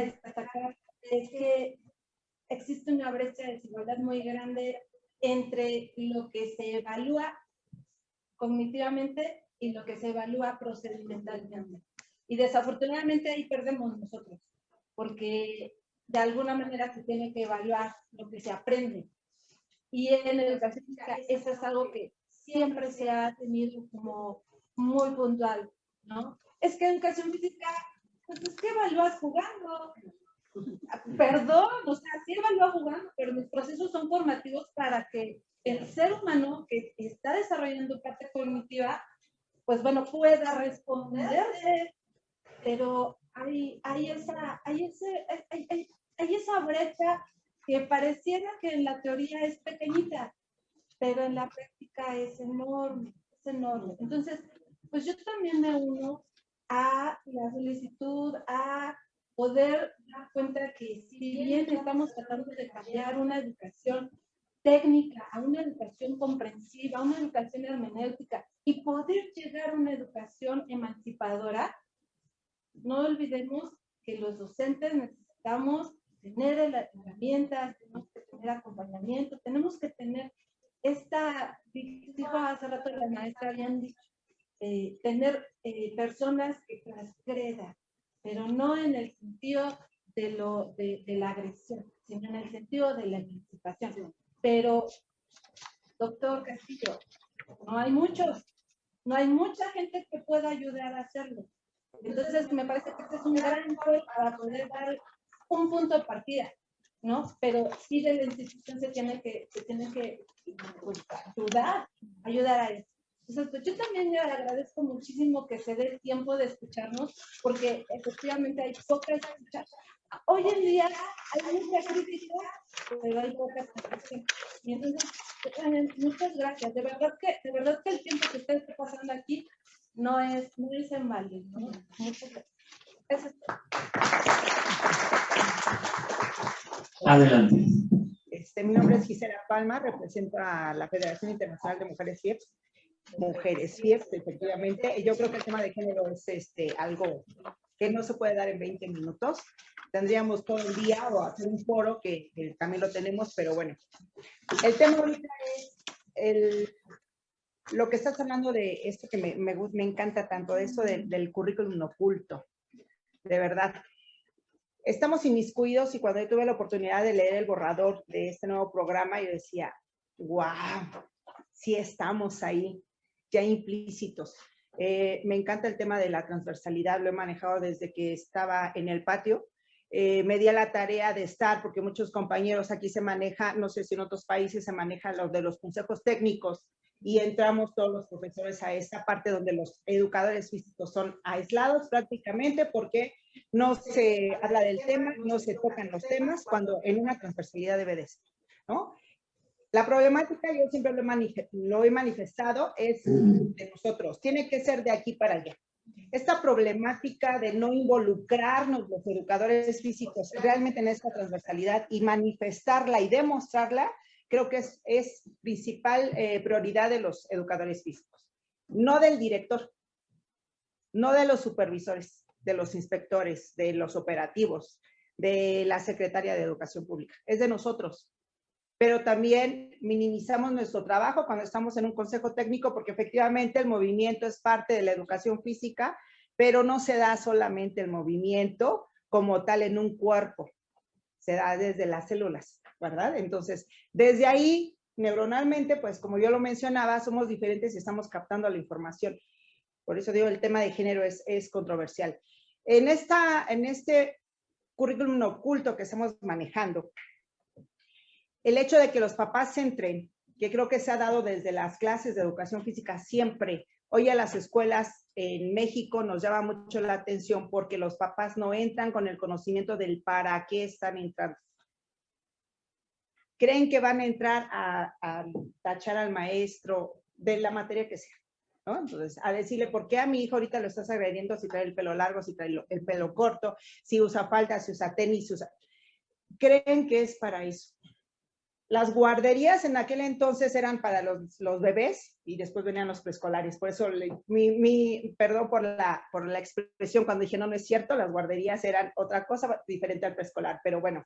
destacar es que existe una brecha de desigualdad muy grande entre lo que se evalúa cognitivamente y lo que se evalúa procedimentalmente. Y desafortunadamente ahí perdemos nosotros, porque de alguna manera se tiene que evaluar lo que se aprende. Y en educación física eso es algo que siempre se ha tenido como muy puntual, ¿no? Es que educación física, pues es que evalúas jugando. Perdón, o sea, sí evalúa jugando, pero los procesos son formativos para que el ser humano que está desarrollando parte cognitiva, pues bueno, pueda responderse, pero hay esa brecha que pareciera que en la teoría es pequeñita, pero en la práctica es enorme, es enorme. Entonces, pues yo también me uno a la solicitud, a poder dar cuenta que si bien estamos tratando de cambiar una educación técnica a una educación comprensiva, a una educación hermenéutica y poder llegar a una educación emancipadora, no olvidemos que los docentes necesitamos tener herramientas, tenemos que tener acompañamiento, tenemos que tener dijo hace rato la maestra, habían dicho, tener personas que transgredan, pero no en el sentido de la agresión, sino en el sentido de la emancipación. Pero, doctor Castillo, no hay mucha gente que pueda ayudar a hacerlo. Entonces, me parece que este es un gran rol para poder dar un punto de partida, ¿no? Pero sí de la institución se tiene que pues, ayudar a eso. Entonces, pues yo también le agradezco muchísimo que se dé el tiempo de escucharnos, porque efectivamente hay poca escucha. Hoy en día hay mucha crítica, pero hay poca escucha. Y entonces, muchas gracias. De verdad que el tiempo que usted está pasando aquí no es en balde, ¿no? Muchas gracias. Eso es todo. Adelante. Mi nombre es Gisela Palma, represento a la Federación Internacional de Mujeres FIEPS. Mujeres FIEPS, efectivamente. Yo creo que el tema de género es algo que no se puede dar en 20 minutos. Tendríamos todo el día o hacer un foro que también lo tenemos, pero bueno. El tema ahorita es lo que estás hablando de esto que me encanta tanto, de eso del currículum oculto. De verdad. Estamos inmiscuidos y cuando yo tuve la oportunidad de leer el borrador de este nuevo programa, yo decía, wow, sí estamos ahí, ya implícitos. Me encanta el tema de la transversalidad, lo he manejado desde que estaba en el patio. Me di a la tarea de estar, porque muchos compañeros aquí se maneja, no sé si en otros países se maneja los de los consejos técnicos, y entramos todos los profesores a esta parte donde los educadores físicos son aislados prácticamente porque no se habla del tema, no se tocan los temas, cuando en una transversalidad debe de ser, ¿no? La problemática, yo siempre lo he manifestado, es de nosotros, tiene que ser de aquí para allá. Esta problemática de no involucrarnos los educadores físicos realmente en esta transversalidad y manifestarla y demostrarla, creo que es principal prioridad de los educadores físicos. No del director, no de los supervisores, de los inspectores, de los operativos, de la secretaria de Educación Pública. Es de nosotros. Pero también minimizamos nuestro trabajo cuando estamos en un consejo técnico, porque efectivamente el movimiento es parte de la educación física, pero no se da solamente el movimiento como tal en un cuerpo, se da desde las células, ¿verdad? Entonces, desde ahí, neuronalmente, pues como yo lo mencionaba, somos diferentes y estamos captando la información. Por eso digo, el tema de género es controversial. En este currículum oculto que estamos manejando, el hecho de que los papás se entren, que creo que se ha dado desde las clases de educación física siempre, Hoy a las escuelas en México nos llama mucho la atención porque los papás no entran con el conocimiento del para qué están entrando. Creen que van a entrar a tachar al maestro de la materia que sea, ¿no? Entonces, a decirle, ¿por qué a mi hijo ahorita lo estás agrediendo si trae el pelo largo, si trae el pelo corto, si usa falda, si usa tenis, si usa... Creen que es para eso. Las guarderías en aquel entonces eran para los bebés y después venían los preescolares. Por eso, perdón por la expresión cuando dije, no, no es cierto, las guarderías eran otra cosa diferente al preescolar. Pero bueno,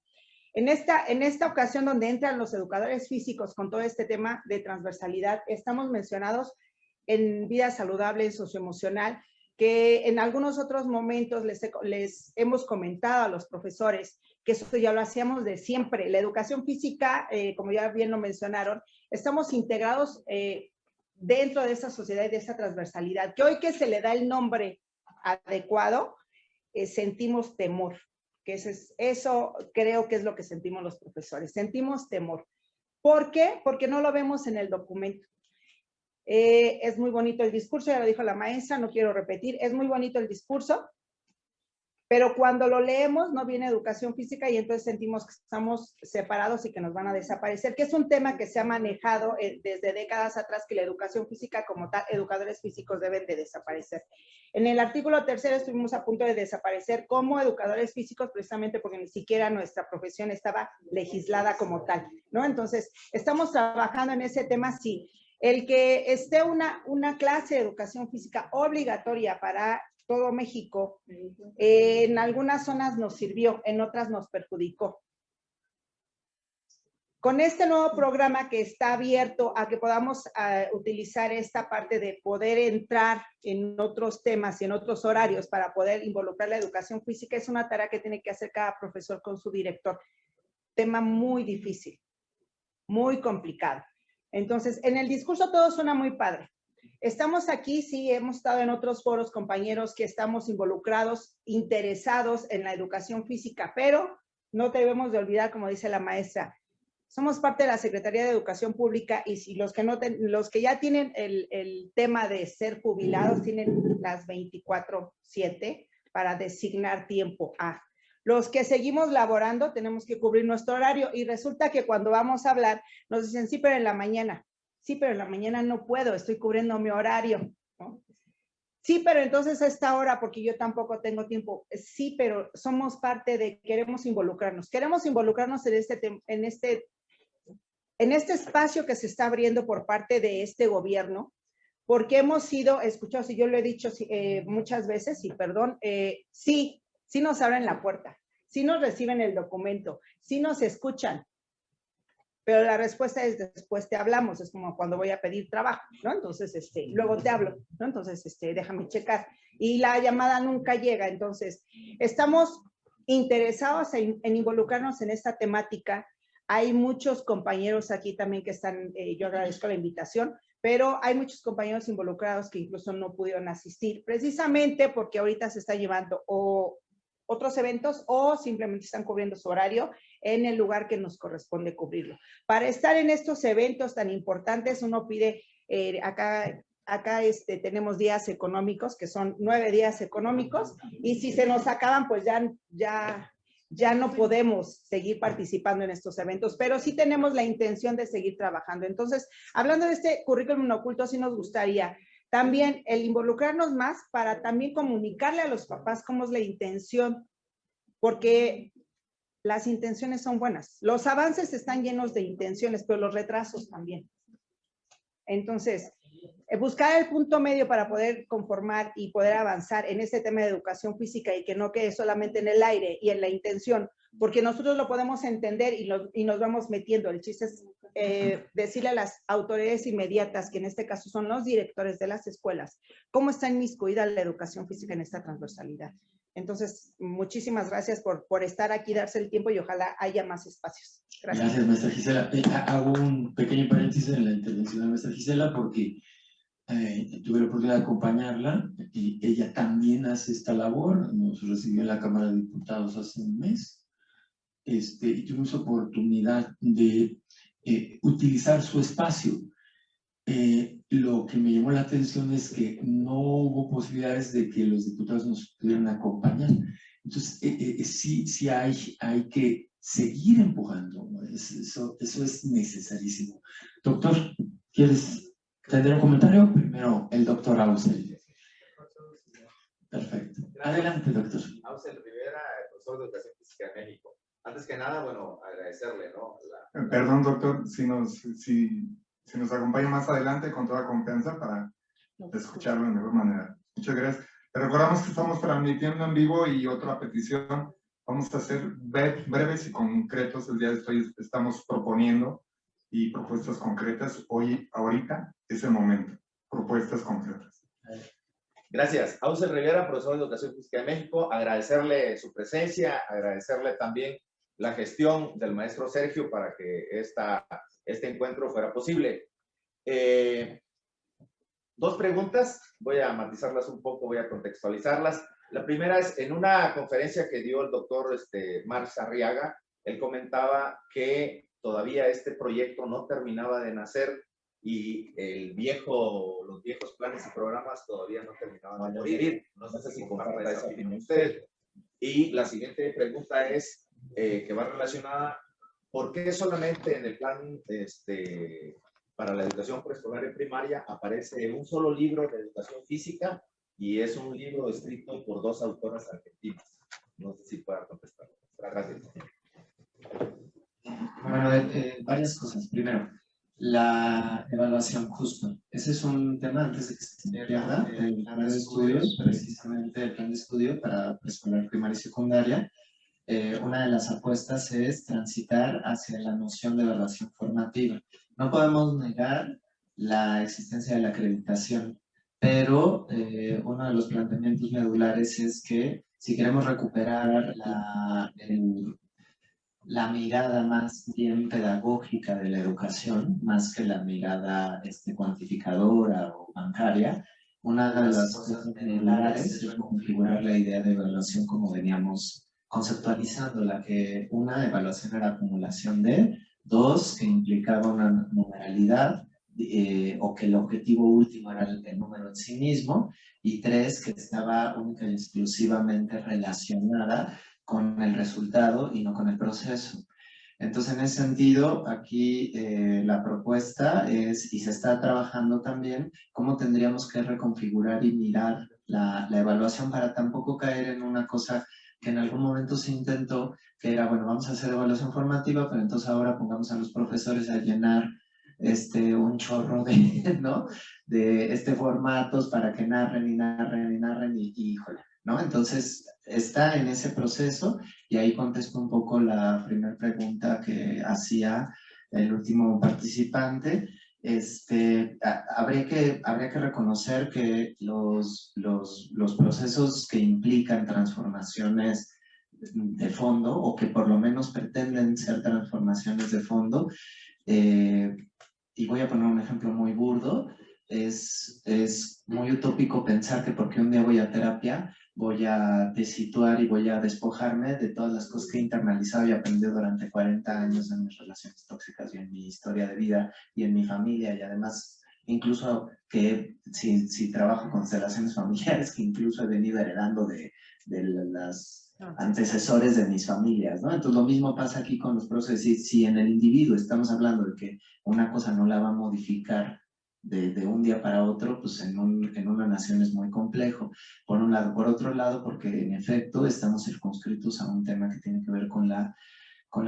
en esta ocasión donde entran los educadores físicos con todo este tema de transversalidad, estamos mencionados en vida saludable, socioemocional, que en algunos otros momentos les hemos comentado a los profesores que eso ya lo hacíamos de siempre. La educación física, como ya bien lo mencionaron, estamos integrados dentro de esa sociedad y de esa transversalidad, que hoy que se le da el nombre adecuado, sentimos temor, que eso creo que es lo que sentimos los profesores, sentimos temor. ¿Por qué? Porque no lo vemos en el documento. Es muy bonito el discurso, ya lo dijo la maestra, no quiero repetir, es muy bonito el discurso, pero cuando lo leemos no viene educación física y entonces sentimos que estamos separados y que nos van a desaparecer, que es un tema que se ha manejado desde décadas atrás, que la educación física como tal, educadores físicos deben de desaparecer. En el artículo 3 estuvimos a punto de desaparecer como educadores físicos precisamente porque ni siquiera nuestra profesión estaba legislada como tal, ¿no? Entonces, estamos trabajando en ese tema, sí. El que esté una clase de educación física obligatoria para todo México, en algunas zonas nos sirvió, en otras nos perjudicó. Con este nuevo programa que está abierto a que podamos utilizar esta parte de poder entrar en otros temas y en otros horarios para poder involucrar la educación física, es una tarea que tiene que hacer cada profesor con su director. Tema muy difícil, muy complicado. Entonces, en el discurso todo suena muy padre. Estamos aquí, sí, hemos estado en otros foros, compañeros, que estamos involucrados, interesados en la educación física, pero no debemos de olvidar, como dice la maestra, somos parte de la Secretaría de Educación Pública y si los que ya tienen el tema de ser jubilados tienen las 24/7 para designar tiempo a. Los que seguimos laborando tenemos que cubrir nuestro horario y resulta que cuando vamos a hablar nos dicen, sí, pero en la mañana. Sí, pero en la mañana no puedo, estoy cubriendo mi horario, ¿no? Sí, pero entonces a esta hora, porque yo tampoco tengo tiempo. Sí, pero somos parte de, queremos involucrarnos en este espacio que se está abriendo por parte de este gobierno, porque hemos sido escuchados, y yo lo he dicho muchas veces, y perdón, sí nos abren la puerta, sí nos reciben el documento, sí nos escuchan, pero la respuesta es después te hablamos, es como cuando voy a pedir trabajo, ¿no? Entonces, luego te hablo, ¿no? Entonces, déjame checar. Y la llamada nunca llega, entonces, estamos interesados en involucrarnos en esta temática. Hay muchos compañeros aquí también que están, yo agradezco la invitación, pero hay muchos compañeros involucrados que incluso no pudieron asistir, precisamente porque ahorita se está llevando o otros eventos o simplemente están cubriendo su horario en el lugar que nos corresponde cubrirlo. Para estar en estos eventos tan importantes, uno pide, acá tenemos días económicos, que son 9 días económicos, y si se nos acaban, pues ya no podemos seguir participando en estos eventos, pero sí tenemos la intención de seguir trabajando. Entonces, hablando de este currículum oculto, sí nos gustaría también el involucrarnos más para también comunicarle a los papás cómo es la intención, porque las intenciones son buenas. Los avances están llenos de intenciones, pero los retrasos también. Entonces, buscar el punto medio para poder conformar y poder avanzar en este tema de educación física y que no quede solamente en el aire y en la intención, porque nosotros lo podemos entender y nos vamos metiendo. El chiste es decirle a las autoridades inmediatas, que en este caso son los directores de las escuelas, cómo está inmiscuida la educación física en esta transversalidad. Entonces, muchísimas gracias por estar aquí, darse el tiempo y ojalá haya más espacios. Gracias. Gracias, maestra Gisela. Hago un pequeño paréntesis en la intervención de maestra Gisela porque tuve la oportunidad de acompañarla y ella también hace esta labor. Nos recibió en la Cámara de Diputados hace un mes y tuvimos oportunidad de utilizar su espacio. lo que me llamó la atención es que no hubo posibilidades de que los diputados nos pudieran acompañar. Entonces, sí hay que seguir empujando, ¿no? Eso es necesarísimo. Doctor, ¿quieres tener un comentario? Primero, el doctor Ausel. Perfecto. Adelante, doctor. Ausel Rivera, profesor de Educación Física de México. Antes que nada, bueno, agradecerle, ¿no? Perdón, doctor, si nos acompaña más adelante con toda confianza para escucharlo de mejor manera. Muchas gracias. Le recordamos que estamos transmitiendo en vivo y otra petición. Vamos a ser breves y concretos. El día de hoy estamos proponiendo y propuestas concretas. Ahorita es el momento. Propuestas concretas. Gracias. Ausel Rivera, profesor de Educación Física de México. Agradecerle su presencia, agradecerle también la gestión del maestro Sergio para que este encuentro fuera posible. Dos preguntas, voy a matizarlas un poco, voy a contextualizarlas. La primera es, en una conferencia que dio el doctor Marx Arriaga, él comentaba que todavía este proyecto no terminaba de nacer y los viejos planes y programas todavía no terminaban de morir. No sé si comparta esa opinión usted. Y la siguiente pregunta es, que va relacionada, ¿por qué solamente en el plan para la educación preescolar y primaria aparece un solo libro de educación física y es un libro escrito por dos autoras argentinas? No sé si pueda contestar. Gracias. Bueno, varias cosas. Primero, la evaluación justo. Ese es un tema, antes de que se me pierda, el plan de estudios, precisamente el plan de estudio para preescolar, primaria y secundaria. Una de las apuestas es transitar hacia la noción de evaluación formativa. No podemos negar la existencia de la acreditación, pero uno de los planteamientos medulares es que si queremos recuperar la mirada más bien pedagógica de la educación, más que la mirada cuantificadora o bancaria, una de las cosas medulares es configurar la idea de evaluación como veníamos conceptualizándola, que una evaluación era acumulación de, dos, que implicaba una numeralidad, o que el objetivo último era el número en sí mismo, y tres, que estaba única y exclusivamente relacionada con el resultado y no con el proceso. Entonces, en ese sentido, aquí la propuesta es, y se está trabajando también, cómo tendríamos que reconfigurar y mirar la evaluación para tampoco caer en una cosa que en algún momento se intentó, que era, bueno, vamos a hacer evaluación formativa, pero entonces ahora pongamos a los profesores a llenar un chorro de, ¿no? de formatos para que narren y narren y narren y híjole, ¿no? Entonces, está en ese proceso y ahí contesto un poco la primera pregunta que hacía el último participante. Habría que reconocer que los procesos que implican transformaciones de fondo, o que por lo menos pretenden ser transformaciones de fondo, y voy a poner un ejemplo muy burdo, es muy utópico pensar que porque un día voy a terapia voy a desituar y voy a despojarme de todas las cosas que he internalizado y aprendido durante 40 años en mis relaciones tóxicas y en mi historia de vida y en mi familia, y además incluso que si trabajo con constelaciones familiares, que incluso he venido heredando de las antecesores de mis familias, ¿no? Entonces lo mismo pasa aquí con los procesos. Si en el individuo estamos hablando de que una cosa no la va a modificar de un día para otro, pues en una nación es muy complejo, por un lado. Por otro lado, porque en efecto estamos circunscritos a un tema que tiene que ver con la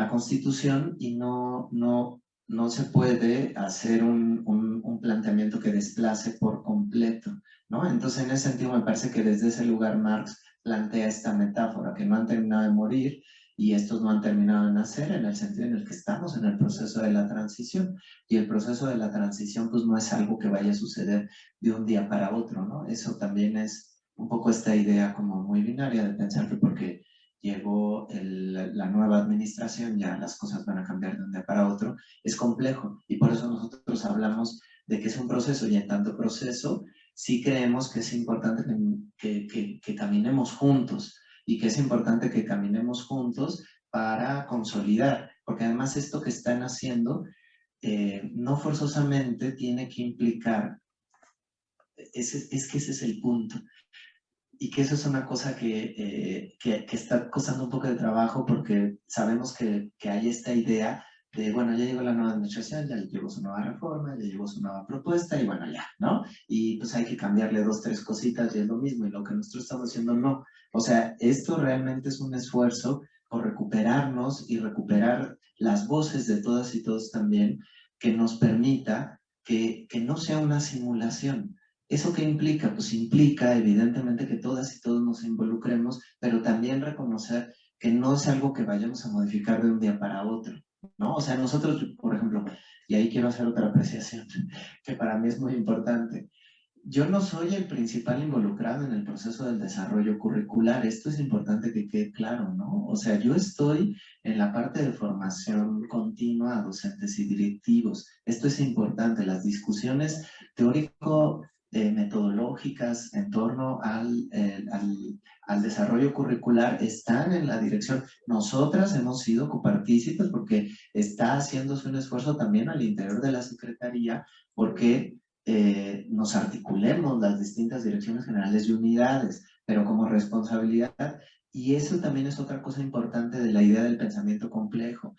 Constitución, y no se puede hacer un planteamiento que desplace por completo, ¿no? Entonces, en ese sentido, me parece que desde ese lugar Marx plantea esta metáfora, que no han terminado de morir y estos no han terminado de nacer, en el sentido en el que estamos en el proceso de la transición. Y el proceso de la transición, pues no es algo que vaya a suceder de un día para otro, ¿no? Eso también es un poco esta idea como muy binaria de pensar que porque llegó la nueva administración ya las cosas van a cambiar de un día para otro. Es complejo, y por eso nosotros hablamos de que es un proceso, y en tanto proceso sí creemos que es importante que caminemos juntos, y que es importante que caminemos juntos para consolidar, porque además esto que están haciendo no forzosamente tiene que implicar es que ese es el punto. Y que eso es una cosa que está costando un poco de trabajo porque sabemos que hay esta idea de, bueno, ya llegó la nueva administración, ya llegó su nueva reforma, ya llegó su nueva propuesta y bueno, ya, ¿no? Y pues hay que cambiarle 2, 3 cositas y es lo mismo. Y lo que nosotros estamos haciendo, no. O sea, esto realmente es un esfuerzo por recuperarnos y recuperar las voces de todas y todos también, que nos permita que no sea una simulación. ¿Eso qué implica? Pues implica evidentemente que todas y todos nos involucremos, pero también reconocer que no es algo que vayamos a modificar de un día para otro, ¿no? O sea, nosotros, por ejemplo, y ahí quiero hacer otra apreciación, que para mí es muy importante. Yo no soy el principal involucrado en el proceso del desarrollo curricular, esto es importante que quede claro, ¿no? O sea, yo estoy en la parte de formación continua a docentes y directivos, esto es importante, las discusiones teórico-metodológicas en torno al desarrollo curricular están en la dirección. Nosotras hemos sido copartícipes porque está haciéndose un esfuerzo también al interior de la Secretaría porque nos articulemos las distintas direcciones generales y unidades, pero como responsabilidad, y eso también es otra cosa importante de la idea del pensamiento complejo.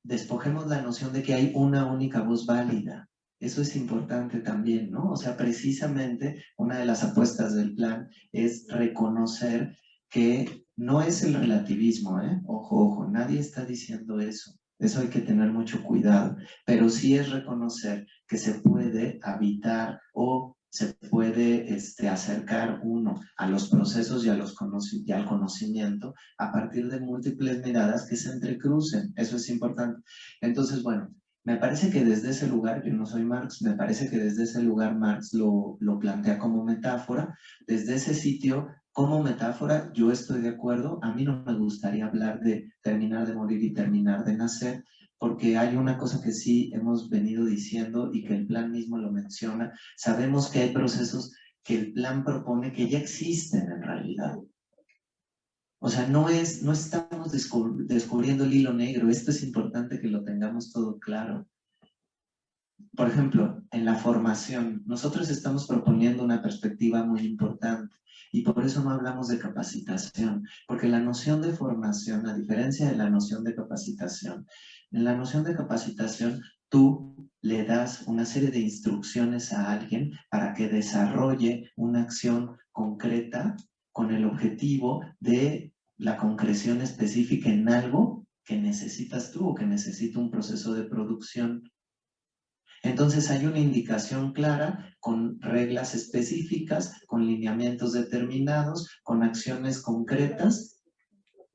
Despojemos la noción de que hay una única voz válida. Eso es importante también, ¿no? O sea, precisamente una de las apuestas del plan es reconocer que no es el relativismo, ¿eh? Ojo, ojo, nadie está diciendo eso. Eso hay que tener mucho cuidado, pero sí es reconocer que se puede habitar o se puede acercar uno a los procesos y al conocimiento a partir de múltiples miradas que se entrecrucen. Eso es importante. Entonces, bueno, me parece que desde ese lugar, yo no soy Marx, me parece que desde ese lugar Marx lo plantea como metáfora. Desde ese sitio, como metáfora, yo estoy de acuerdo. A mí no me gustaría hablar de terminar de morir y terminar de nacer, porque hay una cosa que sí hemos venido diciendo y que el plan mismo lo menciona. Sabemos que hay procesos que el plan propone que ya existen en realidad. O sea, no estamos descubriendo el hilo negro. Esto es importante que lo tengamos todo claro. Por ejemplo, en la formación, nosotros estamos proponiendo una perspectiva muy importante y por eso no hablamos de capacitación, porque la noción de formación, a diferencia de la noción de capacitación, en la noción de capacitación tú le das una serie de instrucciones a alguien para que desarrolle una acción concreta con el objetivo de la concreción específica en algo que necesitas tú o que necesita un proceso de producción. Entonces hay una indicación clara con reglas específicas, con lineamientos determinados, con acciones concretas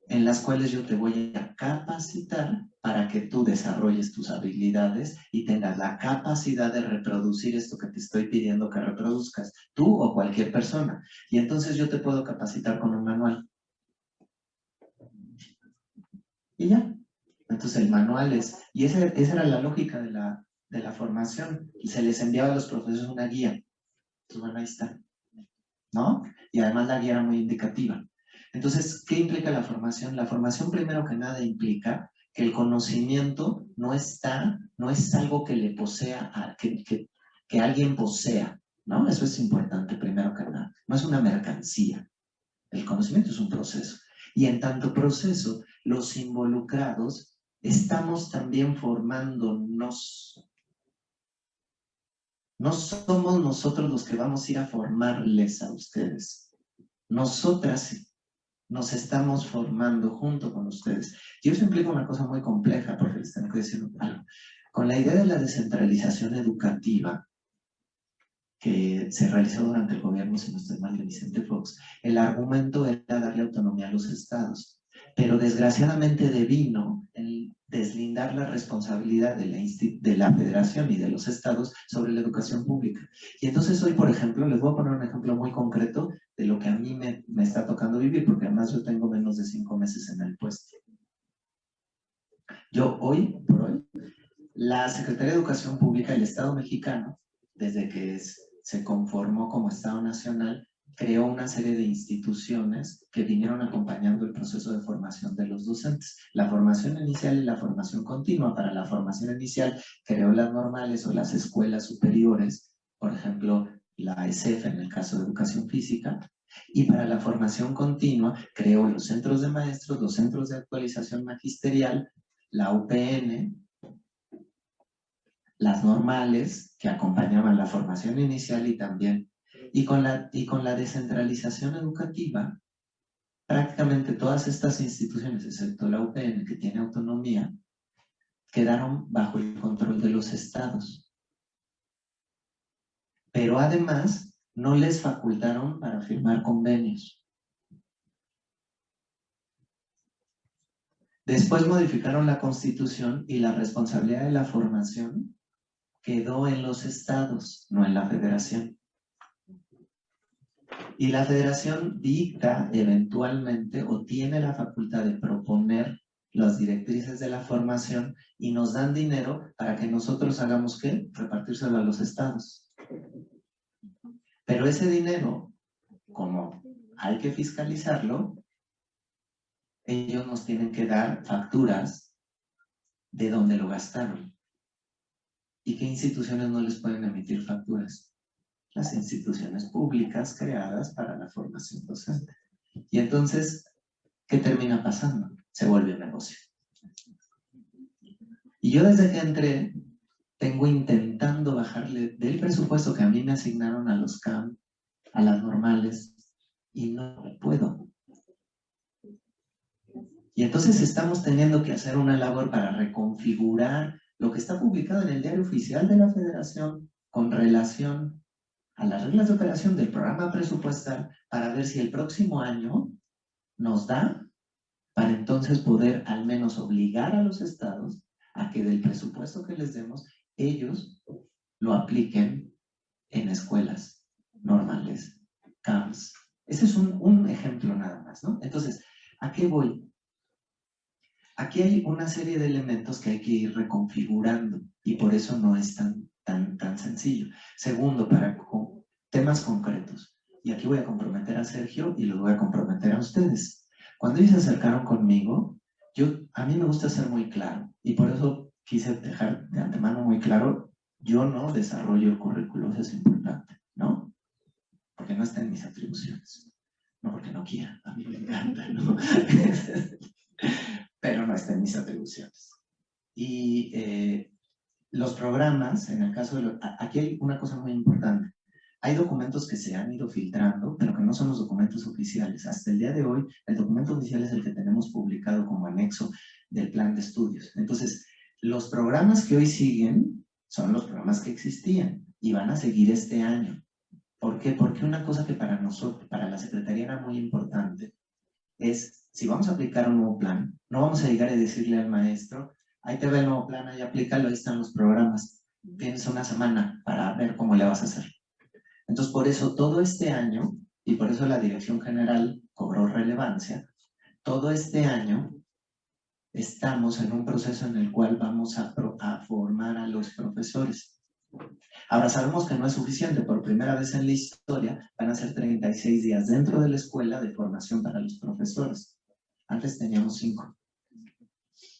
en las cuales yo te voy a capacitar para que tú desarrolles tus habilidades y tengas la capacidad de reproducir esto que te estoy pidiendo que reproduzcas, tú o cualquier persona. Y entonces yo te puedo capacitar con un manual. Y ya. Entonces el manual es, y esa era la lógica de la formación, y se les enviaba a los profesores una guía. Entonces, bueno, ahí está, ¿no? Y además la guía era muy indicativa. Entonces, ¿qué implica la formación? La formación, primero que nada, implica que el conocimiento no es algo que le posea, que alguien posea, ¿no? Eso es importante, primero que nada. No es una mercancía. El conocimiento es un proceso. Y en tanto proceso, los involucrados estamos también formándonos. No somos nosotros los que vamos a ir a formarles a ustedes. Nosotras nos estamos formando junto con ustedes. Y eso implica una cosa muy compleja, porque les tengo que decir algo. Con la idea de la descentralización educativa que se realizó durante el gobierno, si no estoy mal, de Vicente Fox, el argumento era darle autonomía a los estados. Pero desgraciadamente devino el deslindar la responsabilidad de la federación y de los estados sobre la educación pública. Y entonces hoy, por ejemplo, les voy a poner un ejemplo muy concreto de lo que a mí me está tocando vivir, porque además yo tengo menos de 5 meses en el puesto. Yo hoy por hoy, la Secretaría de Educación Pública del Estado mexicano, desde que se conformó como Estado Nacional, creó una serie de instituciones que vinieron acompañando el proceso de formación de los docentes. La formación inicial y la formación continua. Para la formación inicial creó las normales o las escuelas superiores, por ejemplo, la ESEF en el caso de educación física, y para la formación continua creo los centros de maestros, los centros de actualización magisterial, la UPN, las normales que acompañaban la formación inicial y también, y con la descentralización educativa, prácticamente todas estas instituciones, excepto la UPN que tiene autonomía, quedaron bajo el control de los estados. Pero además no les facultaron para firmar convenios. Después modificaron la Constitución y la responsabilidad de la formación quedó en los estados, no en la federación. Y la federación dicta eventualmente o tiene la facultad de proponer las directrices de la formación y nos dan dinero para que nosotros hagamos ¿qué? Repartírselo a los estados. Pero ese dinero, como hay que fiscalizarlo, ellos nos tienen que dar facturas de dónde lo gastaron. ¿Y qué instituciones no les pueden emitir facturas? Las instituciones públicas creadas para la formación docente. Y entonces, ¿qué termina pasando? Se vuelve un negocio. Y yo desde que entré, tengo intentando bajarle del presupuesto que a mí me asignaron a los CAM, a las normales, y no puedo. Y entonces estamos teniendo que hacer una labor para reconfigurar lo que está publicado en el diario oficial de la Federación con relación a las reglas de operación del programa presupuestal para ver si el próximo año nos da para entonces poder al menos obligar a los estados a que del presupuesto que les demos, ellos lo apliquen en escuelas normales, CAMS. Ese es un ejemplo nada más, ¿no? Entonces, ¿a qué voy? Aquí hay una serie de elementos que hay que ir reconfigurando y por eso no es tan sencillo. Segundo, para temas concretos. Y aquí voy a comprometer a Sergio y los voy a comprometer a ustedes. Cuando ellos se acercaron conmigo, a mí me gusta ser muy claro y por eso quise dejar de antemano muy claro, yo no desarrollo el currículo, eso es importante, ¿no? Porque no está en mis atribuciones. No porque no quiera, a mí me encanta, ¿no? Pero no está en mis atribuciones. Y los programas, en el caso de aquí hay una cosa muy importante. Hay documentos que se han ido filtrando, pero que no son los documentos oficiales. Hasta el día de hoy, el documento oficial es el que tenemos publicado como anexo del plan de estudios. Entonces, los programas que hoy siguen son los programas que existían y van a seguir este año. ¿Por qué? Porque una cosa que para nosotros, para la Secretaría era muy importante, es, si vamos a aplicar un nuevo plan, no vamos a llegar y decirle al maestro, ahí te ve el nuevo plan, ahí aplícalo, ahí están los programas. Tienes una semana para ver cómo le vas a hacer. Entonces, por eso todo este año, y por eso la Dirección General cobró relevancia, todo este año estamos en un proceso en el cual vamos a formar a los profesores. Ahora sabemos que no es suficiente, por primera vez en la historia van a ser 36 días dentro de la escuela de formación para los profesores. Antes teníamos 5,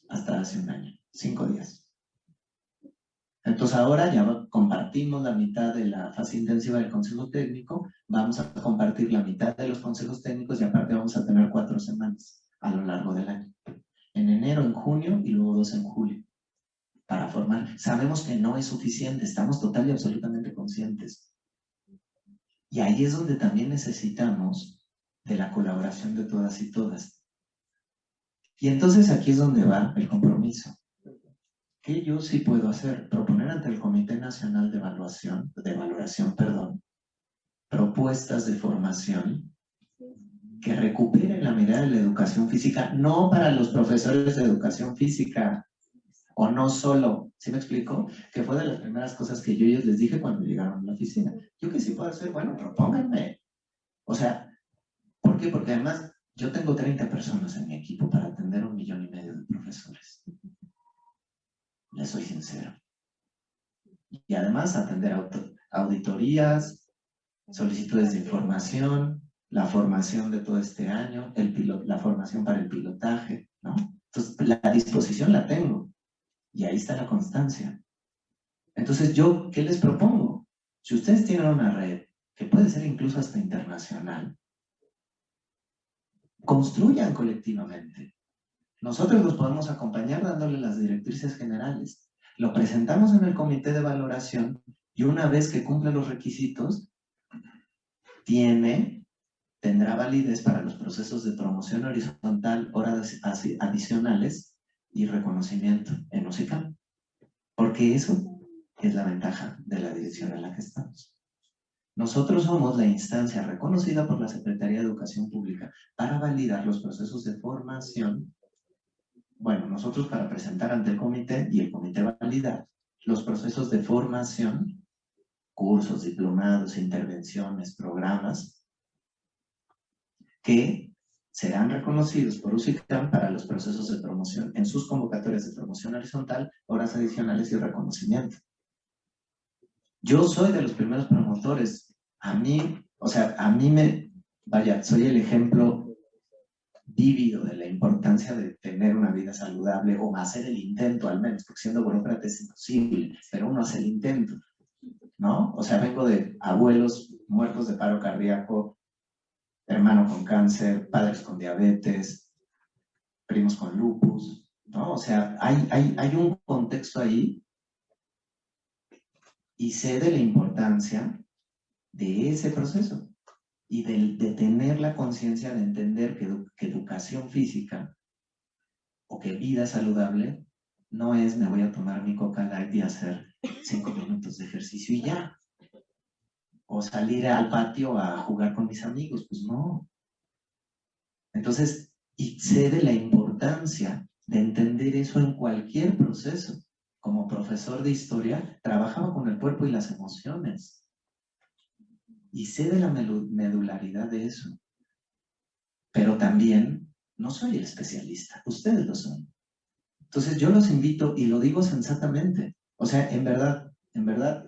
hasta hace un año, 5 días. Entonces ahora ya compartimos la mitad de la fase intensiva del Consejo Técnico, vamos a compartir la mitad de los consejos técnicos y aparte vamos a tener 4 semanas a lo largo del año. En enero, en junio y luego 2 en julio. Para formar. Sabemos que no es suficiente, estamos total y absolutamente conscientes. Y ahí es donde también necesitamos de la colaboración de todas y todas. Y entonces aquí es donde va el compromiso. ¿Qué yo sí puedo hacer? Proponer ante el Comité Nacional de Valoración, propuestas de formación que recuperen la mirada de la educación física, no para los profesores de educación física, o no solo, ¿sí me explico? Que fue de las primeras cosas que yo les dije cuando llegaron a la oficina. ¿Yo qué sí puedo hacer? Bueno, propónganme. O sea, ¿por qué? Porque además yo tengo 30 personas en mi equipo para atender 1,5 millones de profesores. Les soy sincero. Y además atender auditorías, solicitudes de información, la formación de todo este año, la formación para el pilotaje, ¿no? Entonces, la disposición la tengo. Y ahí está la constancia. Entonces, ¿yo qué les propongo? Si ustedes tienen una red que puede ser incluso hasta internacional, construyan colectivamente. Nosotros los podemos acompañar dándole las directrices generales. Lo presentamos en el comité de valoración y una vez que cumple los requisitos, tendrá validez para los procesos de promoción horizontal, horas adicionales y reconocimiento en UCICAM. Porque eso es la ventaja de la dirección en la que estamos. Nosotros somos la instancia reconocida por la Secretaría de Educación Pública para validar los procesos de formación. Bueno, nosotros para presentar ante el comité y el comité validar los procesos de formación, cursos, diplomados, intervenciones, programas, que serán reconocidos por UCICAM para los procesos de promoción en sus convocatorias de promoción horizontal, horas adicionales y reconocimiento. Yo soy de los primeros promotores. Soy el ejemplo vívido de la importancia de tener una vida saludable o hacer el intento al menos, porque siendo burócrata es imposible, pero uno hace el intento, ¿no? O sea, vengo de abuelos muertos de paro cardíaco, hermano con cáncer, padres con diabetes, primos con lupus, ¿no? O sea, hay un contexto ahí y sé de la importancia de ese proceso y de tener la conciencia de entender que educación física o que vida saludable no es me voy a tomar mi Coca Light y hacer 5 minutos de ejercicio y ya. O salir al patio a jugar con mis amigos, pues no. Entonces, y sé de la importancia de entender eso en cualquier proceso. Como profesor de historia, trabajaba con el cuerpo y las emociones. Y sé de la medularidad de eso. Pero también no soy el especialista, ustedes lo son. Entonces yo los invito y lo digo sensatamente. O sea, en verdad,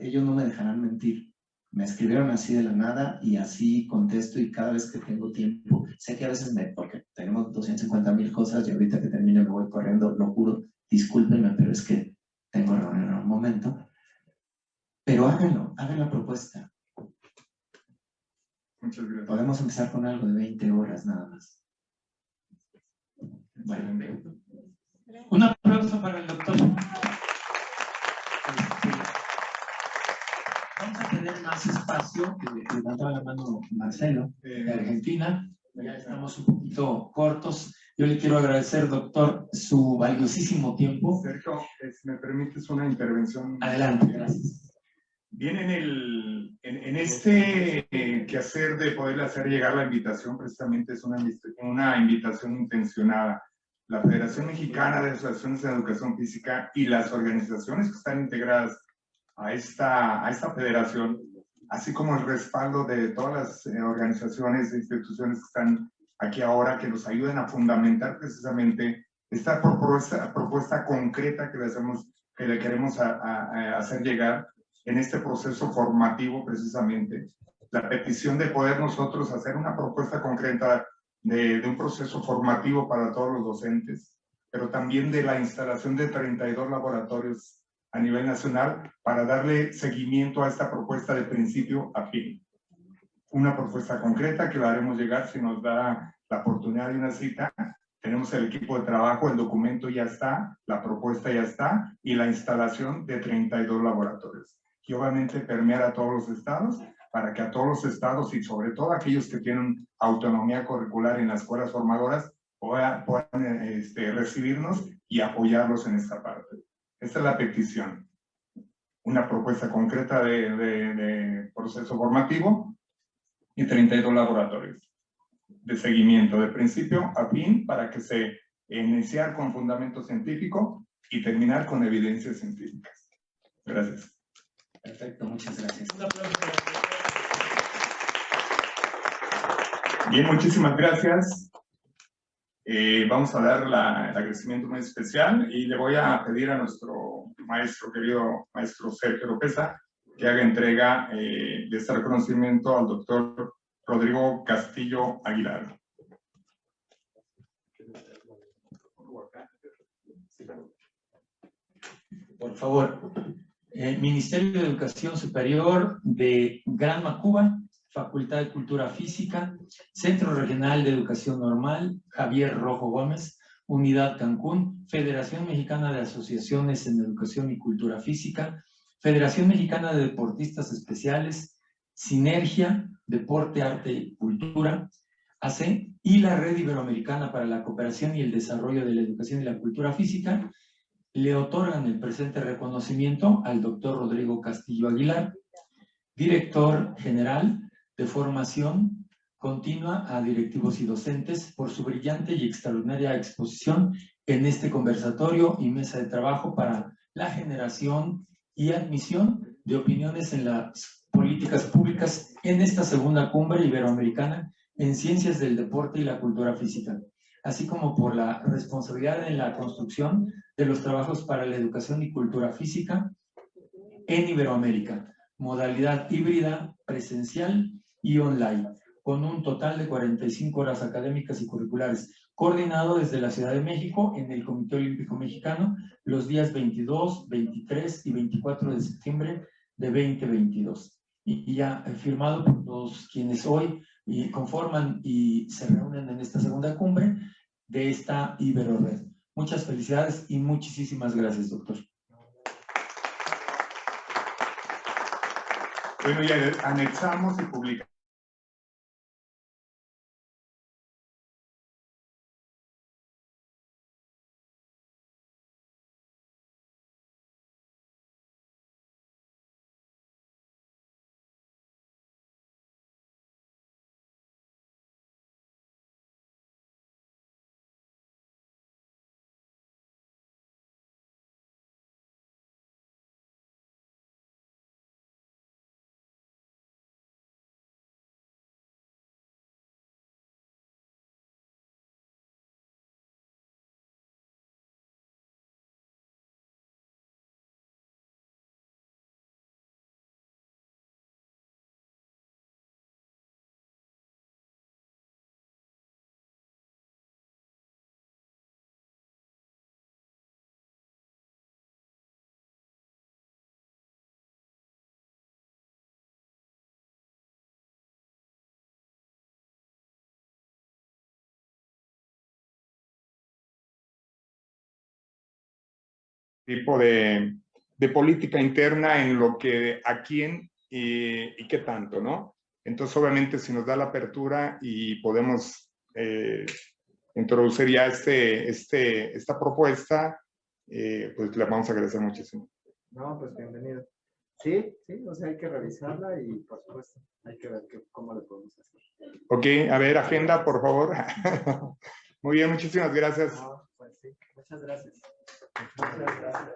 ellos no me dejarán mentir. Me escribieron así de la nada y así contesto y cada vez que tengo tiempo. Sé que a veces porque tenemos 250,000 cosas y ahorita que termine me voy corriendo, lo juro. Discúlpenme, pero es que tengo reunión en un momento. Pero háganlo, hagan la propuesta. Muchas gracias. Podemos empezar con algo de 20 horas nada más. Bueno, Un aplauso para el doctor. Vamos a tener más espacio. Levantaba la mano Marcelo, de Argentina. Ya estamos un poquito cortos. Yo le quiero agradecer, doctor, su valiosísimo tiempo. Sergio, si me permites una intervención. Adelante, gracias. Bien, en este quehacer de poder hacer llegar la invitación, precisamente es una invitación intencionada. La Federación Mexicana de Asociaciones de Educación Física y las organizaciones que están integradas a esta federación, así como el respaldo de todas las organizaciones e instituciones que están aquí ahora, que nos ayuden a fundamentar precisamente esta propuesta concreta que le queremos hacer llegar en este proceso formativo precisamente. La petición de poder nosotros hacer una propuesta concreta de un proceso formativo para todos los docentes, pero también de la instalación de 32 laboratorios a nivel nacional para darle seguimiento a esta propuesta de principio a fin. Una propuesta concreta que la haremos llegar si nos da la oportunidad de una cita. Tenemos el equipo de trabajo, el documento ya está, la propuesta ya está y la instalación de 32 laboratorios. Y obviamente permear a todos los estados para que a todos los estados y sobre todo aquellos que tienen autonomía curricular en las escuelas formadoras puedan recibirnos y apoyarlos en esta parte. Esta es la petición. Una propuesta concreta de proceso formativo y 32 laboratorios de seguimiento de principio a fin para que se iniciar con fundamento científico y terminar con evidencias científicas. Gracias. Perfecto, muchas gracias. Bien, muchísimas gracias. Vamos a dar el agradecimiento muy especial y le voy a pedir a nuestro maestro, querido maestro Sergio Lopeza, que haga entrega de este reconocimiento al doctor Rodrigo Castillo Aguilar. Por favor. Ministerio de Educación Superior de Gran Macuba, Facultad de Cultura Física, Centro Regional de Educación Normal, Javier Rojo Gómez, Unidad Cancún, Federación Mexicana de Asociaciones en Educación y Cultura Física, Federación Mexicana de Deportistas Especiales, Sinergia, Deporte, Arte y Cultura, AC, y la Red Iberoamericana para la Cooperación y el Desarrollo de la Educación y la Cultura Física, le otorgan el presente reconocimiento al doctor Rodrigo Castillo Aguilar, director general de formación continua a directivos y docentes, por su brillante y extraordinaria exposición en este conversatorio y mesa de trabajo para la generación y admisión de opiniones en las políticas públicas en esta segunda cumbre iberoamericana en ciencias del deporte y la cultura física, así como por la responsabilidad en la construcción de los trabajos para la educación y cultura física en Iberoamérica, modalidad híbrida, presencial y online, con un total de 45 horas académicas y curriculares, coordinado desde la Ciudad de México en el Comité Olímpico Mexicano los días 22, 23 y 24 de septiembre de 2022. Y ya firmado por todos quienes hoy conforman y se reúnen en esta segunda cumbre de esta Ibero-Red. Muchas felicidades y muchísimas gracias, doctor. Bueno, ya anexamos y publicamos. Tipo de política interna en lo que a quién y qué tanto, ¿no? Entonces, obviamente, si nos da la apertura y podemos introducir ya esta propuesta, pues le vamos a agradecer muchísimo. No, pues bienvenido. Sí, o sea, hay que revisarla y, por supuesto, hay que ver cómo lo podemos hacer. Ok, a ver, agenda, por favor. Muy bien, muchísimas gracias. No, pues sí, muchas gracias. Muchas gracias.